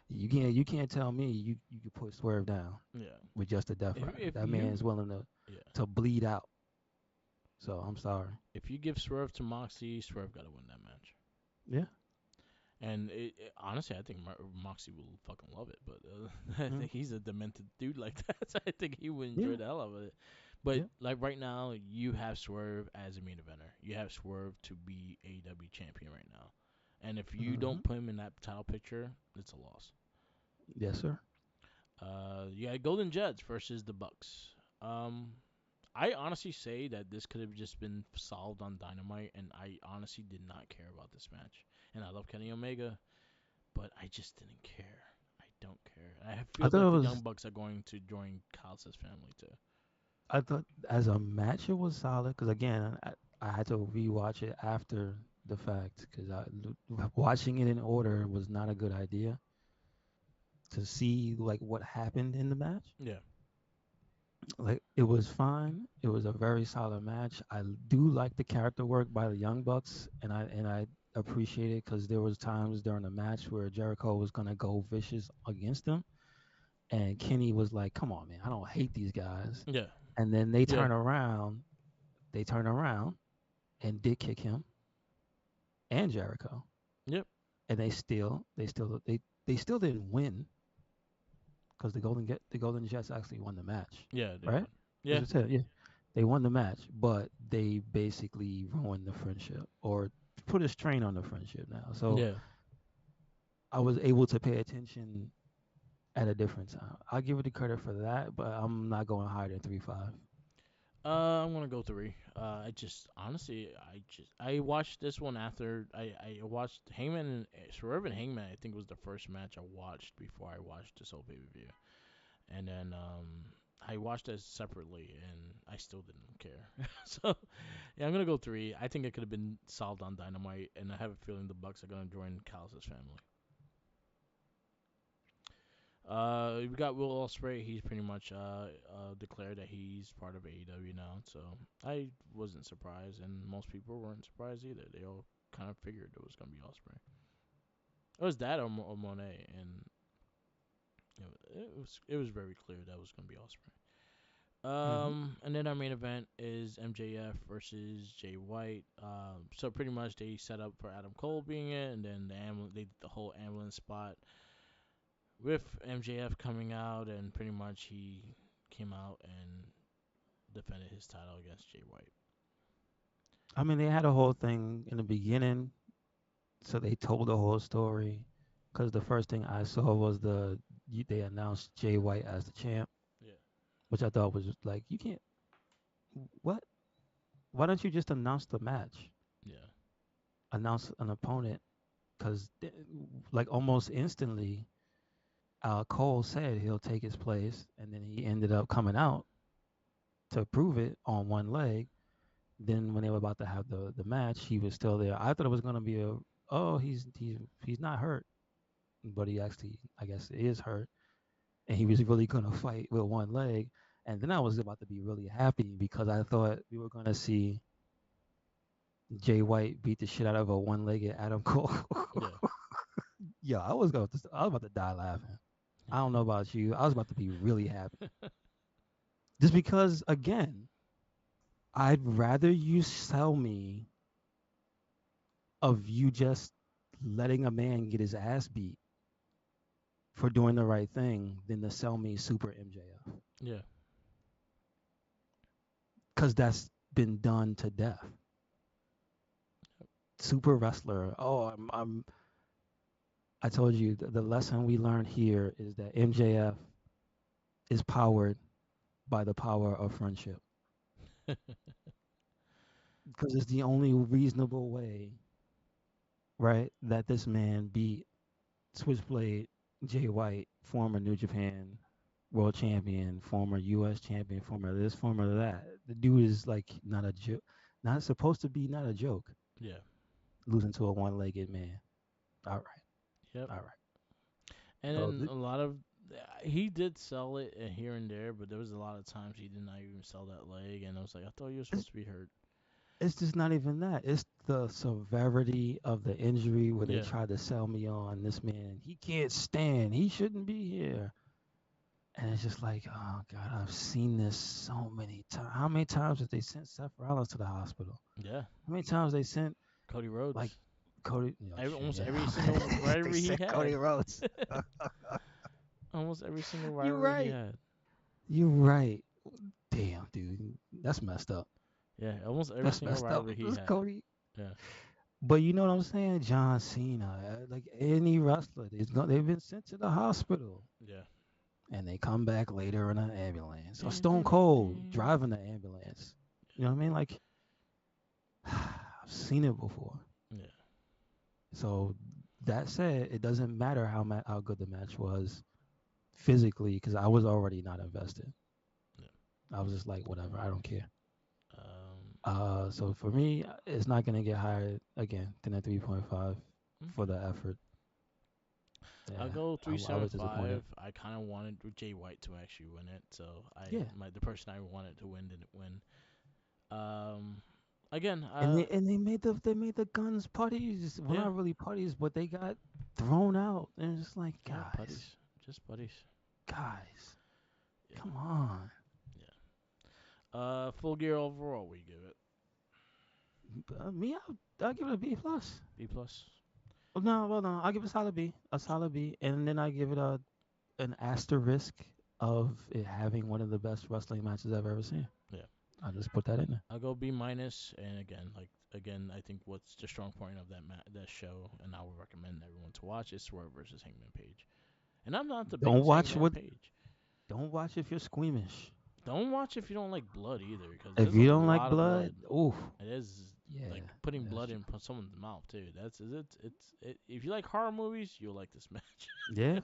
You can't tell me you could put Swerve down yeah. with just a Death If Rider. if That man you is willing yeah to bleed out. So I'm sorry. if you give Swerve to Moxie, Swerve got to win that match. Yeah. And honestly, I think Moxie will fucking love it. But I Mm. think he's a demented dude like that. So I think he would enjoy Yeah. the hell out of it. But Yeah. like right now, you have Swerve as a main eventer. You have Swerve to be AEW champion right now. And if you Hmm. don't put him in that title picture, it's a loss. Yes, sir. You got Golden Jets versus the Bucks. I honestly say that this could have just been solved on Dynamite, and I honestly did not care about this match. And I love Kenny Omega, but I just didn't care. I don't care. I I feel thought like it the Young was Bucks are going to join Cal's family too. I thought as a match it was solid because again I had to rewatch it after the fact because watching it in order was not a good idea to see like what happened in the match. Yeah. Like it was fine. It was a very solid match. I do like the character work by the Young Bucks, and I appreciate it because there was times during the match where Jericho was gonna go vicious against him, and Kenny was like, "Come on, man, I don't hate these guys." Yeah. And then they Yeah. turn around, and did kick him and Jericho, Yep. and they still didn't win because the Golden Jets actually won the match, Yeah. They right? won. As Yeah. I said, yeah, they won the match, but they basically ruined the friendship or put a strain on the friendship now. So Yeah. I was able to pay attention at a different time. I'll give it the credit for that, but I'm not going higher than 3.5. I'm gonna go three. I just honestly, I watched this one after I watched Hangman and Swerve and Hangman. I think was the first match I watched before I watched this whole pay per view, and then I watched it separately, and I still didn't care. So yeah, I'm gonna go three. I think it could have been solved on Dynamite, and I have a feeling the Bucks are gonna join Callis' family. We got Will Ospreay. He's pretty much declared that he's part of AEW now. So I wasn't surprised, and most people weren't surprised either. They all kind of figured it was gonna be Ospreay. It was that or Monet, and it was very clear that was gonna be Ospreay. Mm-hmm. And then our main event is MJF versus Jay White. So pretty much they set up for Adam Cole being it, and then they did the whole ambulance spot with MJF coming out, and pretty much he came out and defended his title against Jay White. I mean, they had a whole thing in the beginning, so they told the whole story. Because the first thing I saw was they announced Jay White as the champ, Yeah. which I thought was just like you can't what? Why don't you just announce the match? Yeah. Announce an opponent because like almost instantly, Cole said he'll take his place, and then he ended up coming out to prove it on one leg. Then when they were about to have the match, he was still there. I thought it was gonna be a oh he's not hurt, but he actually I guess is hurt, and he was really gonna fight with one leg. And then I was about to be really happy because I thought we were gonna see Jay White beat the shit out of a one-legged Adam Cole. Yeah. Yeah, I was about to die laughing. I don't know about you. I was about to be really happy. Just because again, I'd rather you sell me of you just letting a man get his ass beat for doing the right thing than to sell me super MJF. Yeah. Cause that's been done to death. Super wrestler. Oh, I told you the lesson we learned here is that MJF is powered by the power of friendship. Because it's the only reasonable way, right, that this man beat Switchblade Jay White, former New Japan world champion, former U.S. champion, former this, former that. The dude is like not a joke, not supposed to be not a joke. Yeah. Losing to a one-legged man. All right, Yep. all right. And So then a lot of he did sell it here and there, but there was a lot of times he did not even sell that leg, and I was like, I thought you were it's, supposed to be hurt. it's just not even that. It's the severity of the injury where they Yeah. tried to sell me on this man. He can't stand. He shouldn't be here. And it's just like, oh God, I've seen this so many times. How many times have they sent Seth Rollins to the hospital? Yeah. How many times they sent Cody like Rhodes. Cody? Oh shit, Almost yeah. every single They rivalry he sent Cody had. Rhodes. Almost every single You're rivalry he right. had. You're right. Damn, dude, that's messed up. Yeah, almost every That's single messed up. rivalry he This had. Cody. Yeah. But you know what I'm saying? John Cena, like any wrestler, they've been sent to the hospital Yeah. and they come back later in an ambulance. Or Dun, Stone dun, dun, Cold dun. driving the ambulance. You know what I mean? Like I've seen it before. Yeah. So that said, it doesn't matter how good the match was physically because I was already not invested. Yeah. I was just like, whatever, I don't care. Um, So for me, it's not gonna get higher again than a 3.5 for okay. the effort. I'll Yeah, go I was disappointed. 3.75. I kind of wanted Jay White to actually win it, so Yeah, the person I wanted to win didn't win. Um, again, and they made the guns putties. Well, yeah, not really putties, but they got thrown out. And it's just like, yeah, guys, buddies, just buddies. guys, Yeah, come on. yeah. Full gear overall, we give it Me, I'll give it a B plus. B plus. Well, no, I'll give it a solid B, and then I give it a an asterisk of it having one of the best wrestling matches I've ever seen. Yeah, I'll just put that in there. I'll go B minus. And again, I think what's the strong point of that show, and I would recommend everyone to watch is Swerve versus Hangman Page. And I'm not the Don't biggest watch Hangman what. Page. Don't watch if you're squeamish. Don't watch if you don't like blood either, because If there's a you don't like lot of blood, blood. oof, It is yeah, like putting that's blood true. in someone's mouth too. If you like horror movies, you'll like this match. Yeah,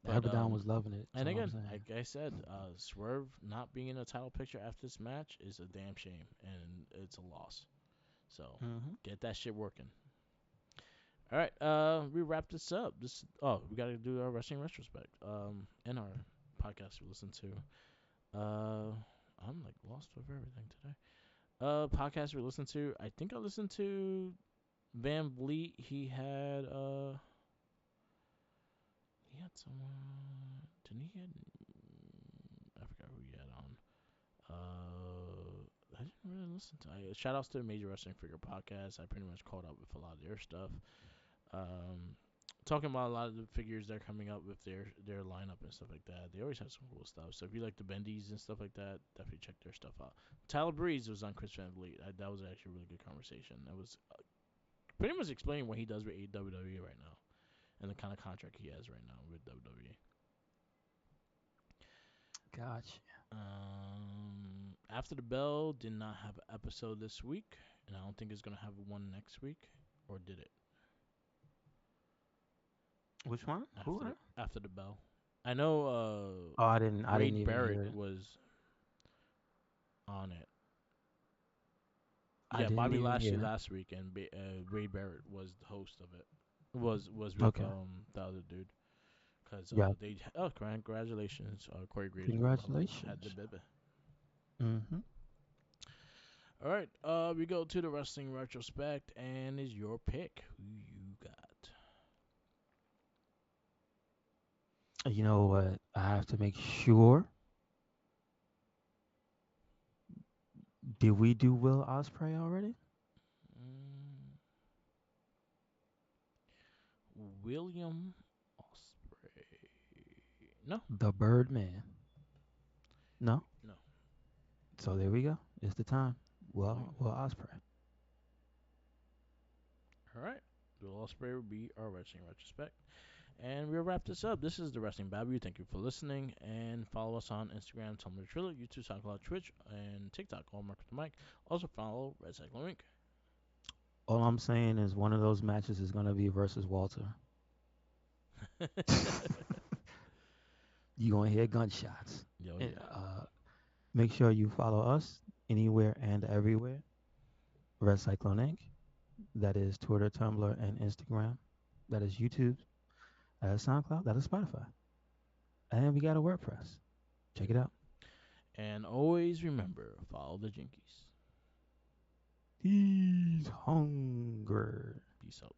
But Abaddon was loving it. That's and all I'm again, saying. like I said, Swerve not being in a title picture after this match is a damn shame, and it's a loss. So Hmm. get that shit working. All right, we wrap this up. We gotta do our wrestling retrospect. In our podcast we listen to. I'm like lost with everything today. Podcast we listened to. I think I listened to Van Vliet. He had someone. Didn't he had? I forgot who he had on. I didn't really listen to. Shout outs to the Major Wrestling Figure podcast. I pretty much caught up with a lot of their stuff. Um, Talking about a lot of the figures that are coming up with their lineup and stuff like that. They always have some cool stuff. So if you like the bendies and stuff like that, definitely check their stuff out. Tyler Breeze was on Chris Van Vliet. That was actually a really good conversation. That was pretty much explaining what he does with WWE right now and the kind of contract he has right now with WWE. Gotcha. After the Bell did not have an episode this week, and I don't think it's gonna have one next week, or did it? Which one? Who? After the Bell, I know. Oh, I didn't Wade even Barrett hear it. was on it. I Yeah, didn't Bobby even Lashley hear last week, and Wade Barrett was the host of it. Was it. with Okay. the other dude, cause Yeah. they congratulations, Corey Graves had the Congratulations. baby. Hmm. All right, we go to the wrestling retrospect, and is your pick who you got? You know what? I have to make sure. Did we do Will Osprey already? Mm, William Osprey. No, The Birdman. No. no. So there we go. It's the time. Okay. Will Osprey. All right. Will Osprey will be our wrestling retrospect. And we'll wrap this up. This is the Wrestling Babble. Thank you for listening. And follow us on Instagram, Tumblr, Triller, YouTube, SoundCloud, Twitch, and TikTok. All Mark with the Mic. Also follow Red Cycle Inc. All I'm saying is one of those matches is gonna be versus Walter. You gonna hear gunshots. Yo, And, yeah. make sure you follow us anywhere and everywhere. Red Cyclone Inc. That is Twitter, Tumblr, and Instagram. That is YouTube. That is SoundCloud. That is Spotify. And we got a WordPress. Check Yep. it out. And always remember, follow the Jinkies. He's hungry. Peace out.